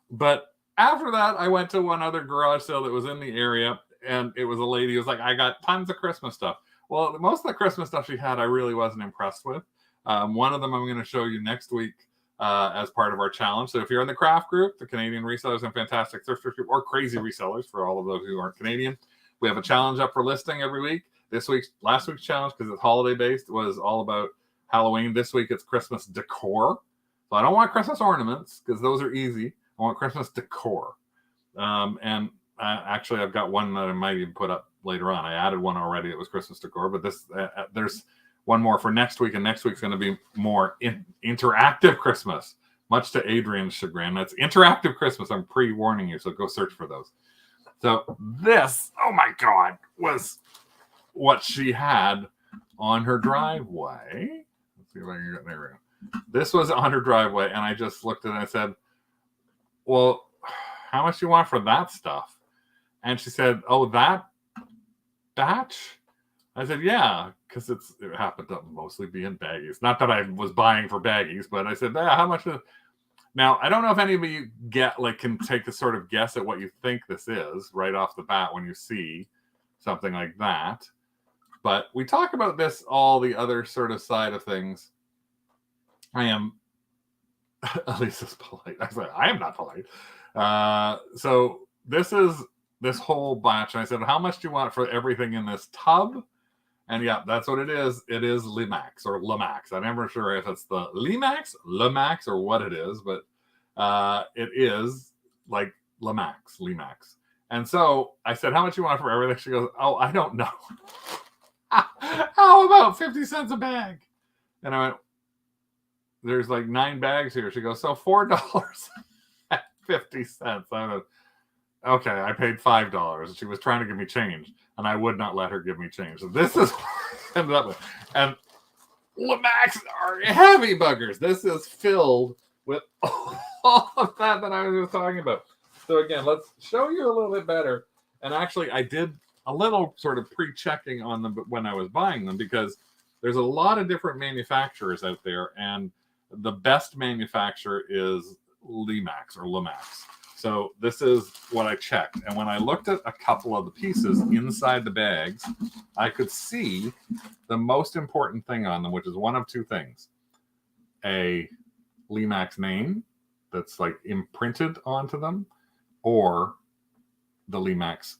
But after that, I went to one other garage sale that was in the area, and it was a lady who was like, I got tons of Christmas stuff. Well, most of the Christmas stuff she had, I really wasn't impressed with. One of them I'm going to show you next week as part of our challenge. So if you're in the craft group, the Canadian Resellers and Fantastic Thrift Group, or Crazy Resellers for all of those who aren't Canadian, we have a challenge up for listing every week. Last week's challenge, because it's holiday based, was all about Halloween. This week it's Christmas decor. So I don't want Christmas ornaments because those are easy. I want Christmas decor. And actually, I've got one that I might even put up later on. I added one already. It was Christmas decor, but this there's one more for next week, and next week's going to be more interactive Christmas, much to Adrian's chagrin. That's interactive Christmas. I'm pre-warning you, so go search for those. So this, oh my God, was what she had on her driveway. Let's see if I can get there. This was on her driveway, and I just looked at it and I said, well, how much do you want for that stuff? And she said, oh, that batch? I said, yeah, because it happened to mostly be in baggies. Not that I was buying for baggies, but I said, how much is... Now, I don't know if any of you can take a sort of guess at what you think this is right off the bat when you see something like that. But we talk about this, all the other sort of side of things. I am, Elisa's polite. I said, I am not polite. So this is this whole batch. And I said, how much do you want for everything in this tub? And yeah, that's what it is. It is Limax or Lamax. I'm never sure if it's the Limax, Lamax, or what it is, but it is like Limax. And so I said, how much you want for everything? She goes, oh, I don't know. How about 50 cents a bag? And I went, there's like 9 bags here. She goes, so $4.50. I went, okay, I paid $5. She was trying to give me change, and I would not let her give me change. So this is what I ended up with. And Lamax are heavy buggers. This is filled with all of that I was talking about. So again, let's show you a little bit better. And actually, I did a little sort of pre-checking on them when I was buying them, because there's a lot of different manufacturers out there, and the best manufacturer is Limax or Lamax. So this is what I checked. And when I looked at a couple of the pieces inside the bags, I could see the most important thing on them, which is one of two things. A Limax name that's like imprinted onto them, or the Limax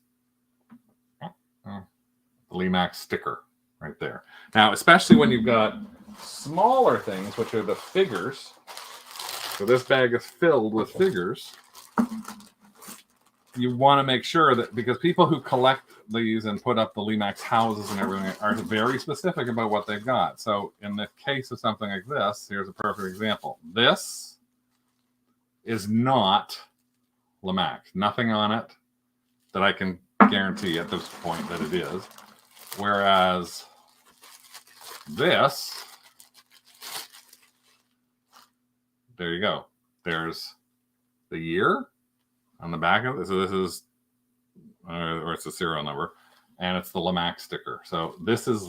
sticker right there. Now, especially when you've got smaller things, which are the figures. So this bag is filled with figures. You want to make sure that, because people who collect these and put up the Limax houses and everything are very specific about what they've got. So in the case of something like this, here's a perfect example. This is not Limax. Nothing on it that I can guarantee at this point that it is. Whereas this, there you go. There's the year on the back of it. So this is, or it's a serial number, and it's the Limax sticker. So this is,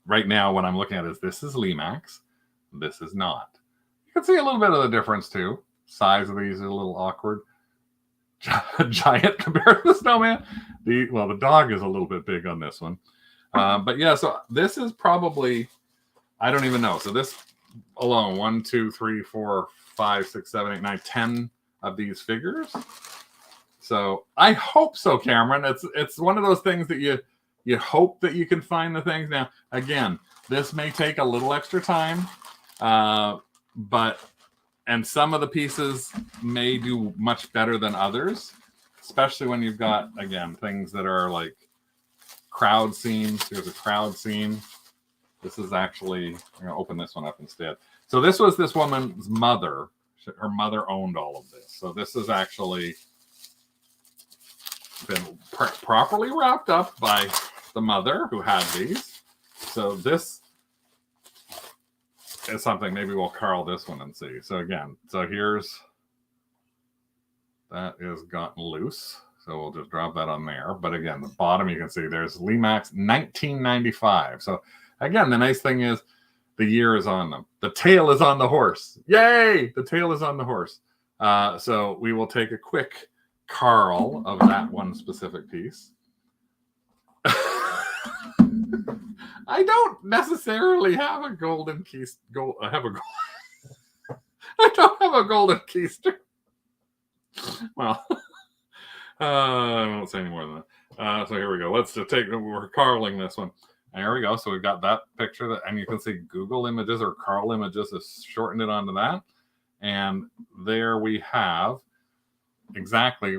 right now what I'm looking at is this is Limax. This is not. You can see a little bit of the difference too. Size of these is a little awkward. Giant compared to the snowman. The dog is a little bit big on this one. But yeah, so this is probably, I don't even know. So this alone, 1, 2, 3, 4, 5, 6, 7, 8, 9, 10 of these figures. So I hope so, Cameron. It's one of those things that you hope that you can find the things. Now, again, this may take a little extra time, and some of the pieces may do much better than others, especially when you've got, again, things that are like crowd scenes. Here's a crowd scene. This is actually, I'm going to open this one up instead. So this was this woman's mother. Her mother owned all of this. So this has actually been properly wrapped up by the mother who had these. So this is something, maybe we'll carl this one and see. So again, so here's, that is gotten loose. So we'll just drop that on there. But again, the bottom you can see there's Limax 1995. So again, the nice thing is the year is on them. The tail is on the horse. Yay! The tail is on the horse. So we will take a quick carl of that one specific piece. I don't necessarily have a golden keister. I don't have a golden keister. Well, I won't say any more than that. So here we go. Let's just we're carling this one. There we go. So we've got that picture, and you can see Google Images or Carl Images has shortened it onto that. And there we have exactly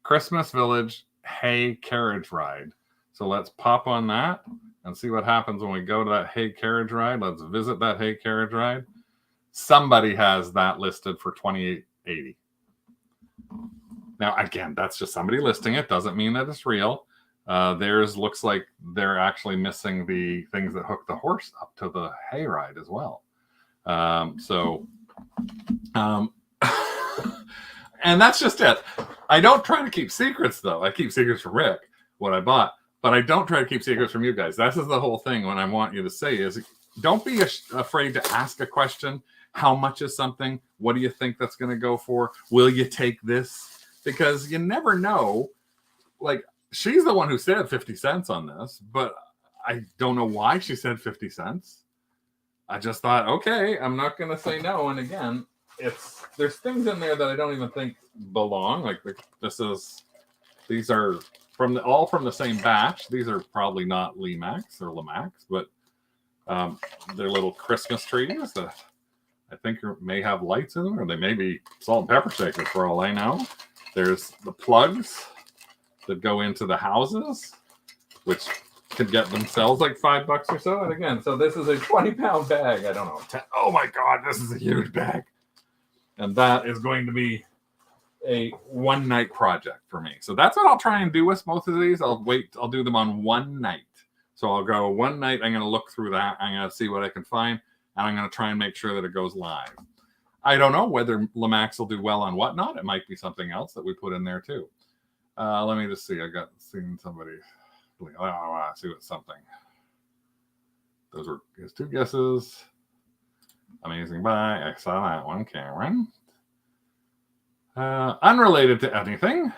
Christmas Village hay carriage ride. So let's pop on that and see what happens when we go to that hay carriage ride. Let's visit that hay carriage ride. Somebody has that listed for $28.80. Now, again, that's just somebody listing it. Doesn't mean that it's real. Theirs looks like they're actually missing the things that hook the horse up to the hay ride as well. And that's just it. I don't try to keep secrets, though. I keep secrets from Rick, what I bought, but I don't try to keep secrets from you guys. This is the whole thing. What I want you to say is, don't be afraid to ask a question. How much is something? What do you think that's going to go for? Will you take this? Because you never know. Like, she's the one who said 50 cents on this, but I don't know why she said 50 cents. I just thought, okay, I'm not going to say no. And again, there's things in there that I don't even think belong. Like these are all from the same batch. These are probably not Lemax or Lemax, but they're little Christmas trees that I think may have lights in them, or they may be salt and pepper shakers for all I know. There's the plugs that go into the houses, which could get themselves like $5 or so. And again, so this is a 20-pound bag. I don't know. Oh my God, this is a huge bag. And that is going to be a one-night project for me. So that's what I'll try and do with most of these. I'll do them on one night. So I'll go one night. I'm going to look through that. I'm going to see what I can find. And I'm going to try and make sure that it goes live. I don't know whether Lemax will do well on Whatnot. It might be something else that we put in there too. Let me just see. I got seen somebody. Oh, see what something. Those were his two guesses. Amazing buy. I saw that one, Cameron. Unrelated to anything.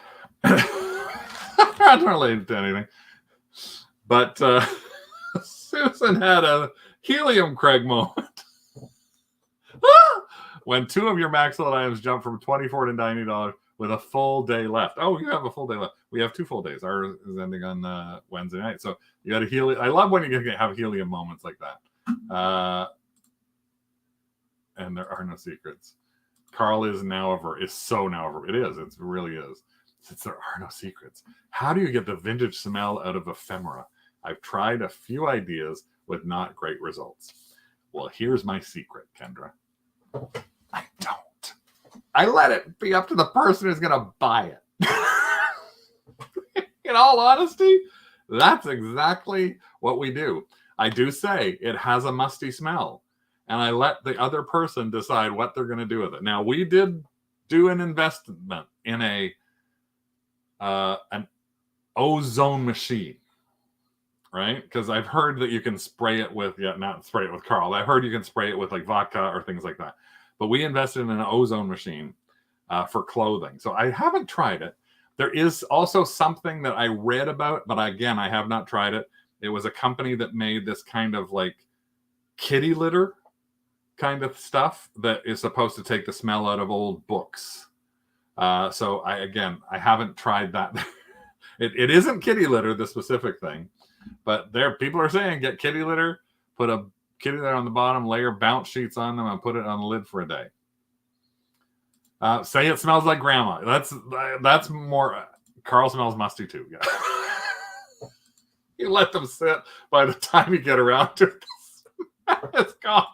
Unrelated to anything. But Susan had a helium Craig moment. When two of your max lot items jump from $24 to $90 with a full day left. Oh, you have a full day left. We have 2 full days. Ours is ending on Wednesday night. So you got a helium. I love when you get have helium moments like that. And there are no secrets. Carl is so now over. It is. It really is. Since there are no secrets. How do you get the vintage smell out of ephemera? I've tried a few ideas with not great results. Well, here's my secret, Kendra. I don't. I let it be up to the person who's going to buy it. In all honesty, that's exactly what we do. I do say it has a musty smell, and I let the other person decide what they're going to do with it. Now, we did do an investment in an ozone machine, right? Because I've heard that you can spray it with, not spray it with Carl. I've heard you can spray it with like vodka or things like that. But we invested in an ozone machine for clothing. So I haven't tried it. There is also something that I read about, but again, I have not tried it. It was a company that made this kind of like kitty litter kind of stuff that is supposed to take the smell out of old books. So I haven't tried that. It isn't kitty litter, the specific thing, but people are saying get kitty litter, put a kitty litter on the bottom, layer bounce sheets on them, and put it on the lid for a day. Say it smells like grandma. That's more. Carl smells musty too. Yeah. You let them sit. By the time you get around to it, it's gone.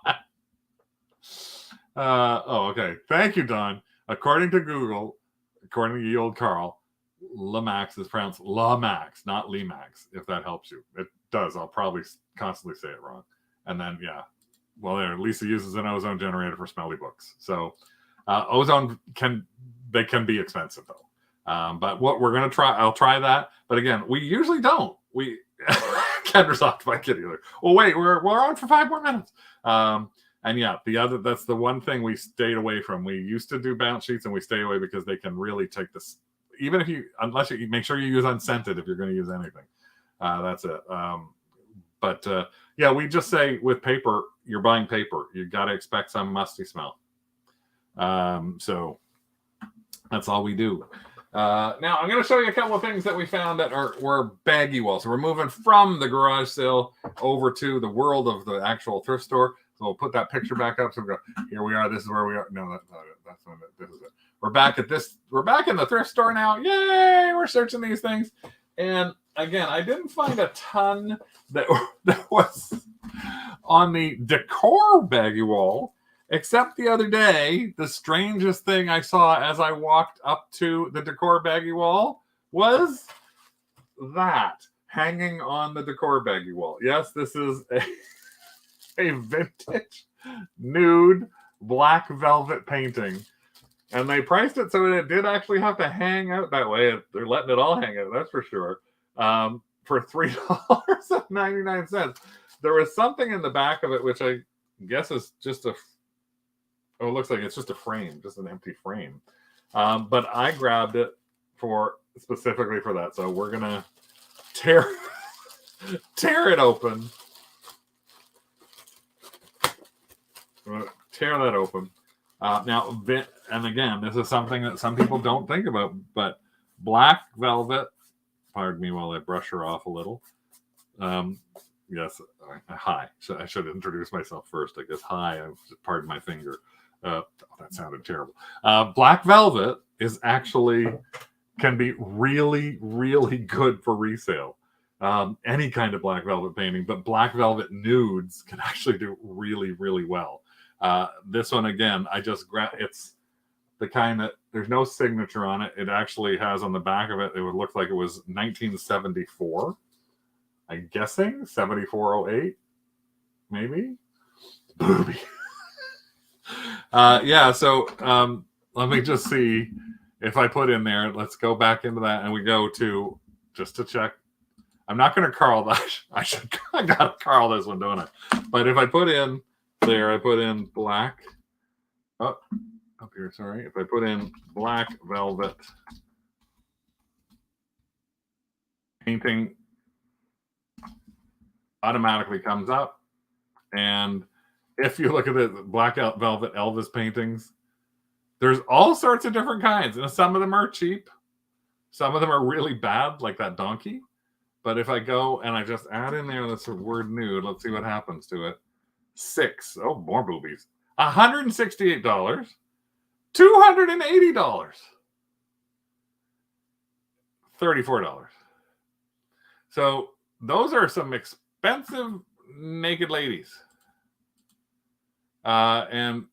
Okay. Thank you, Don. According to Google, according to ye old Carl, Lemax is pronounced Lamax, not Lemax, if that helps you. It does. I'll probably constantly say it wrong. And then, Lisa uses an ozone generator for smelly books. So ozone can be expensive, though. But what we're going to try, I'll try that. But again, we usually don't. Kendra's off by kitty litter. Well, wait, we're on for 5 more minutes. And yeah, that's the one thing we stayed away from. We used to do bounce sheets, and we stay away because they can really take this. Even unless you make sure you use unscented if you're going to use anything. That's it. We just say with paper, you're buying paper. You got to expect some musty smell. So that's all we do. Now I'm going to show you a couple of things that we found that were Baggie Walls. So we're moving from the garage sale over to the world of the actual thrift store. So we'll put that picture back up. So we'll go, here we are. This is where we are. No, that's not it. That's not it. This is it. we're back in the thrift store now. Yay! We're searching these things. And again, I didn't find a ton that was on the decor Baggie Wall, except the other day, the strangest thing I saw as I walked up to the decor Baggie Wall was that hanging on the decor Baggie Wall. Yes, this is a vintage nude black velvet painting. And they priced it so it did actually have to hang out that way. They're letting it all hang out, that's for sure. For $3.99. There was something in the back of it, which I guess is just it looks like it's just a frame, just an empty frame. But I grabbed it specifically for that. So we're gonna tear it open. Tear that open. Now, and again, this is something that some people don't think about, but black velvet, pardon me while I brush her off a little. Yes, hi. So I should introduce myself first. I guess hi, pardon my finger. That sounded terrible. Black velvet is actually can be really, really good for resale. Any kind of black velvet painting, but black velvet nudes can actually do really, really well. This one, again, I just it's the kind that there's no signature on it. It actually has on the back of it, it would look like it was 1974. I'm guessing 7408, maybe. Booby. Yeah, so let me just see if I put in there. Let's go back into that, and we go to just to check. I'm not going to Carl that. I got to Carl this one, don't I? But if I put in there, I put in black. Oh, up here, sorry. If I put in black velvet painting, automatically comes up. And if you look at the black velvet Elvis paintings, there's all sorts of different kinds. And some of them are cheap. Some of them are really bad, like that donkey. But if I go and I just add in there this word nude, let's see what happens to it. 6. Oh, more boobies. $168. $280. $34. So those are some expensive naked ladies. And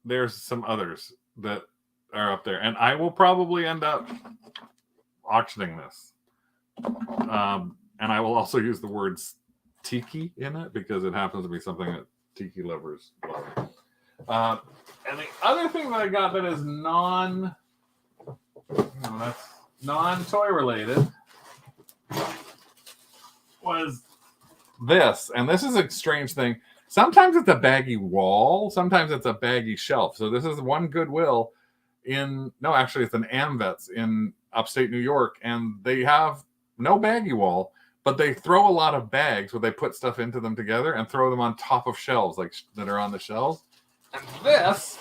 there's some others that are up there. And I will probably end up auctioning this. And I will also use the words tiki in it because it happens to be something that tiki lovers love. And the other thing that I got that is non-toy related was this. And this is a strange thing. Sometimes it's a Baggie wall. Sometimes it's a Baggie shelf. So this is one Goodwill actually it's an Amvets in upstate New York. And they have no Baggie wall, but they throw a lot of bags where they put stuff into them together and throw them on top of shelves like that are on the shelves. And this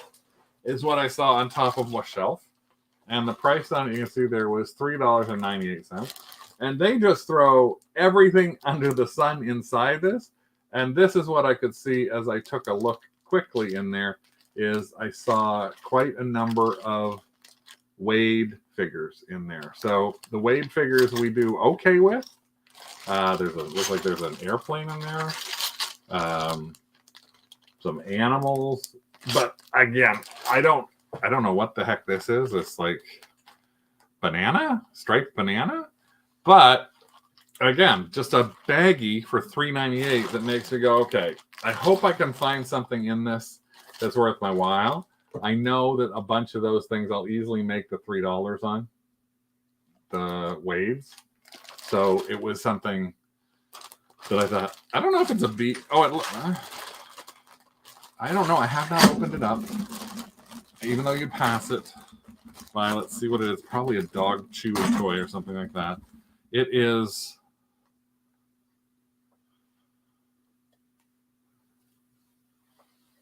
is what I saw on top of a shelf. And the price on it, you can see there was $3.98. And they just throw everything under the sun inside this. And this is what I could see as I took a look quickly in there is I saw quite a number of Wade figures in there. So the Wade figures we do okay with. Looks like there's an airplane in there. Some animals. But again, I don't know what the heck this is. It's like striped banana. But again, just a baggie for $3.98 that makes me go, okay, I hope I can find something in this that's worth my while. I know that a bunch of those things I'll easily make the $3 on the Wades. So it was something that I thought, I don't know if it's a B. I don't know. I have not opened it up. Even though you pass it by, let's see what it is. Probably a dog chew toy or something like that. It is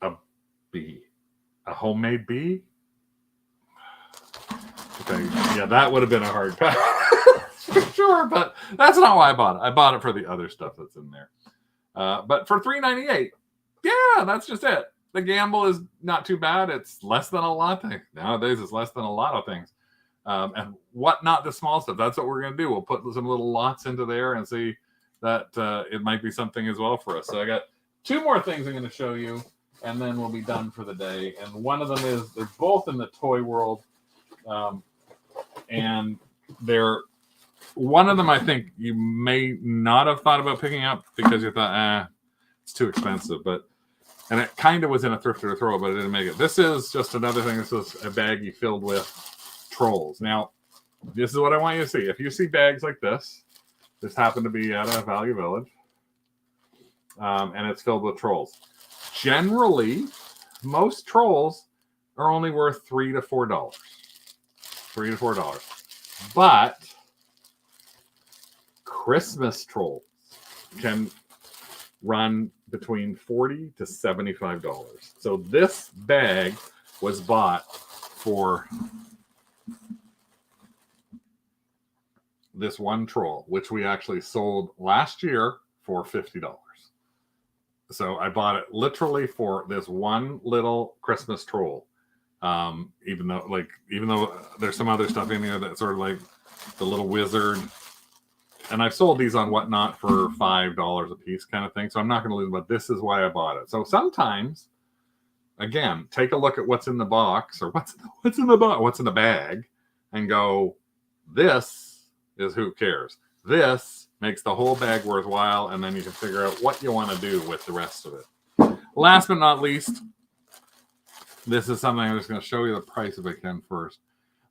a bee. A homemade bee? Okay, yeah, that would have been a hard pass. For sure, but that's not why I bought it. I bought it for the other stuff that's in there. But for $3.98, yeah, that's just it. the gamble is not too bad. It's less than a lot. Nowadays, it's less than a lot of things. And whatnot, the small stuff. That's what we're going to do. We'll put some little lots into there and see that it might be something as well for us. So I got 2 more things I'm going to show you, and then we'll be done for the day. And one of them is they're both in the toy world, and they're one of them. I think you may not have thought about picking up because you thought, it's too expensive, and it kind of was in a thrift or throw, but it didn't make it. This is just another thing. This is a baggie filled with trolls. Now, this is what I want you to see. If you see bags like this happened to be at a Value Village, and it's filled with trolls. Generally, most trolls are only worth $3 to $4. $3 to $4. But Christmas trolls can run between $40 to $75. So this bag was bought for this one troll, which we actually sold last year for $50. So I bought it literally for this one little Christmas troll. Even though there's some other stuff in here that's sort of like the little wizard. And I've sold these on Whatnot for $5 a piece kind of thing. So I'm not going to lose, but this is why I bought it. So sometimes, again, take a look at what's in the box or what's in the bag and go, this is who cares. This makes the whole bag worthwhile, and then you can figure out what you want to do with the rest of it. Last but not least, this is something I'm just going to show you the price if I can first.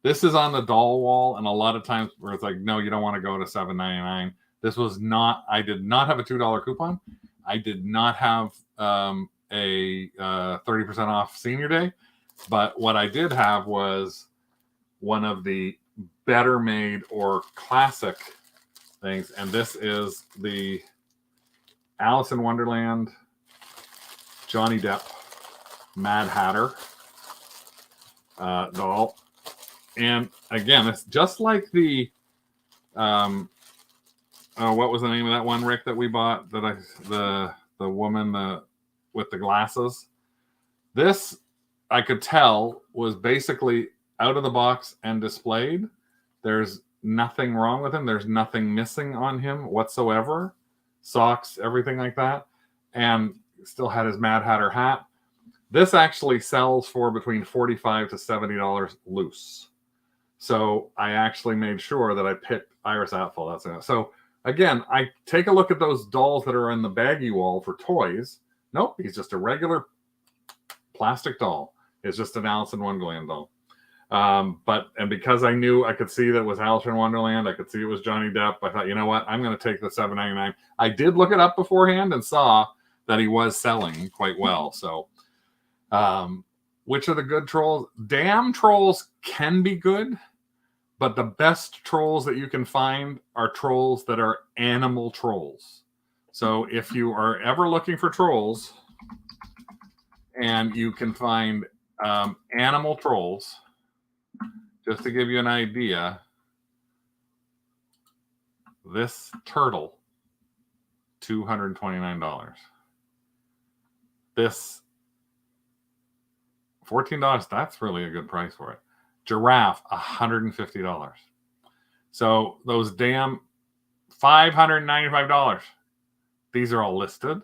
This is on the doll wall, and a lot of times where it's like, no, you don't want to go to $7.99. This was not, I did not have a $2 coupon. I did not have a 30% off senior day. But what I did have was one of the better made or classic things. And this is the Alice in Wonderland Johnny Depp Mad Hatter doll. And again, it's just like the what was the name of that one, Rick, that we bought? The woman with the glasses. This, I could tell, was basically out of the box and displayed. There's nothing wrong with him. There's nothing missing on him whatsoever. Socks, everything like that. And still had his Mad Hatter hat. This actually sells for between $45 to $70 loose. So I actually made sure that I picked Iris Apfel. So again, I take a look at those dolls that are in the Baggie Wall for toys. Nope, he's just a regular plastic doll. It's just an Alice in Wonderland doll. And because I knew I could see that it was Alice in Wonderland, I could see it was Johnny Depp, I thought, you know what, I'm going to take the $7.99. I did look it up beforehand and saw that he was selling quite well. So, which are the good trolls? Damn trolls can be good, but the best trolls that you can find are trolls that are animal trolls. So if you are ever looking for trolls and you can find animal trolls, just to give you an idea, this turtle, $229. This $14, that's really a good price for it. Giraffe, $150. So those damn $595. These are all listed.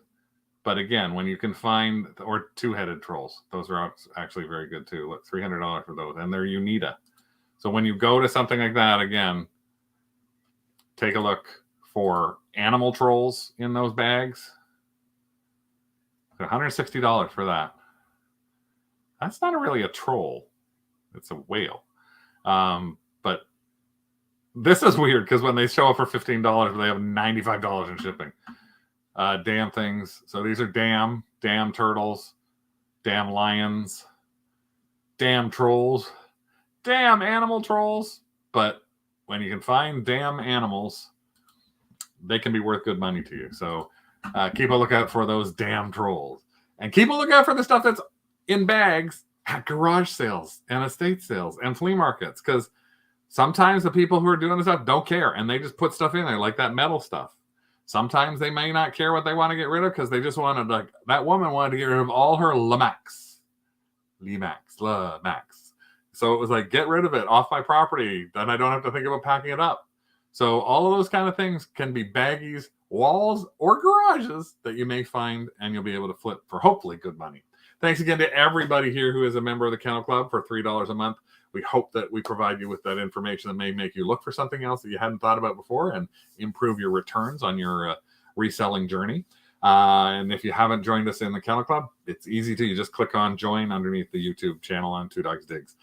But again, when you can find, or two-headed trolls, those are actually very good too. Look, $300 for those, and they're Unita. So when you go to something like that, again, take a look for animal trolls in those bags. $160 for that. That's not really a troll. It's a whale. But this is weird because when they show up for $15, they have $95 in shipping. Damn things. So these are damn turtles, damn lions, damn trolls, damn animal trolls. But when you can find damn animals, they can be worth good money to you. So keep a lookout for those damn trolls. And keep a lookout for the stuff that's in bags at garage sales and estate sales and flea markets. Because sometimes the people who are doing this stuff don't care. And they just put stuff in there like that metal stuff. Sometimes they may not care what they want to get rid of because they just wanted, like, that woman wanted to get rid of all her Lemax. So it was like, get rid of it off my property. Then I don't have to think about packing it up. So all of those kind of things can be Baggies, walls, or garages that you may find, and you'll be able to flip for hopefully good money. Thanks again to everybody here who is a member of the Kennel Club for $3 a month. We hope that we provide you with that information that may make you look for something else that you hadn't thought about before and improve your returns on your reselling journey. And if you haven't joined us in the Kennel Club, it's easy to. You just click on join underneath the YouTube channel on Two Dogs Digs.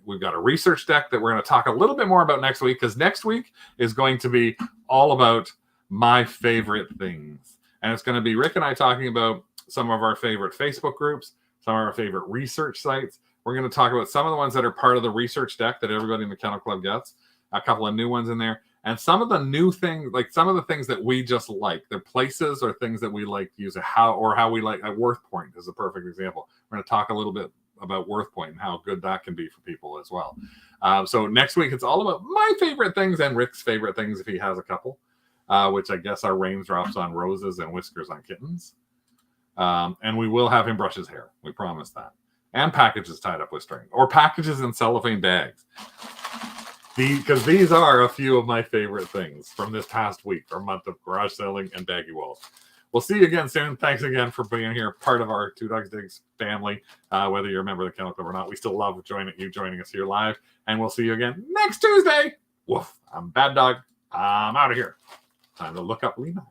We've got a research deck that we're going to talk a little bit more about next week, because next week is going to be all about my favorite things. And it's going to be Rick and I talking about some of our favorite Facebook groups, some of our favorite research sites. We're going to talk about some of the ones that are part of the research deck that everybody in the Kennel Club gets, a couple of new ones in there, and some of the new things, like some of the things that we just like. They're places or things that we like to use, how we like. Worth Point is a perfect example. We're going to talk a little bit about Worth Point and how good that can be for people as well. So next week, it's all about my favorite things and Rick's favorite things if he has a couple, which I guess are raindrops on roses and whiskers on kittens. And we will have him brush his hair. We promise that. And packages tied up with string, or packages in cellophane bags. Because these are a few of my favorite things from this past week, our month of garage selling and Baggie Walls. We'll see you again soon. Thanks again for being here, part of our Two Dogs Digs family. Whether you're a member of the Kennel Club or not, we still love joining us here live. And we'll see you again next Tuesday. Woof. I'm Bad Dog. I'm out of here. Time to look up Lena.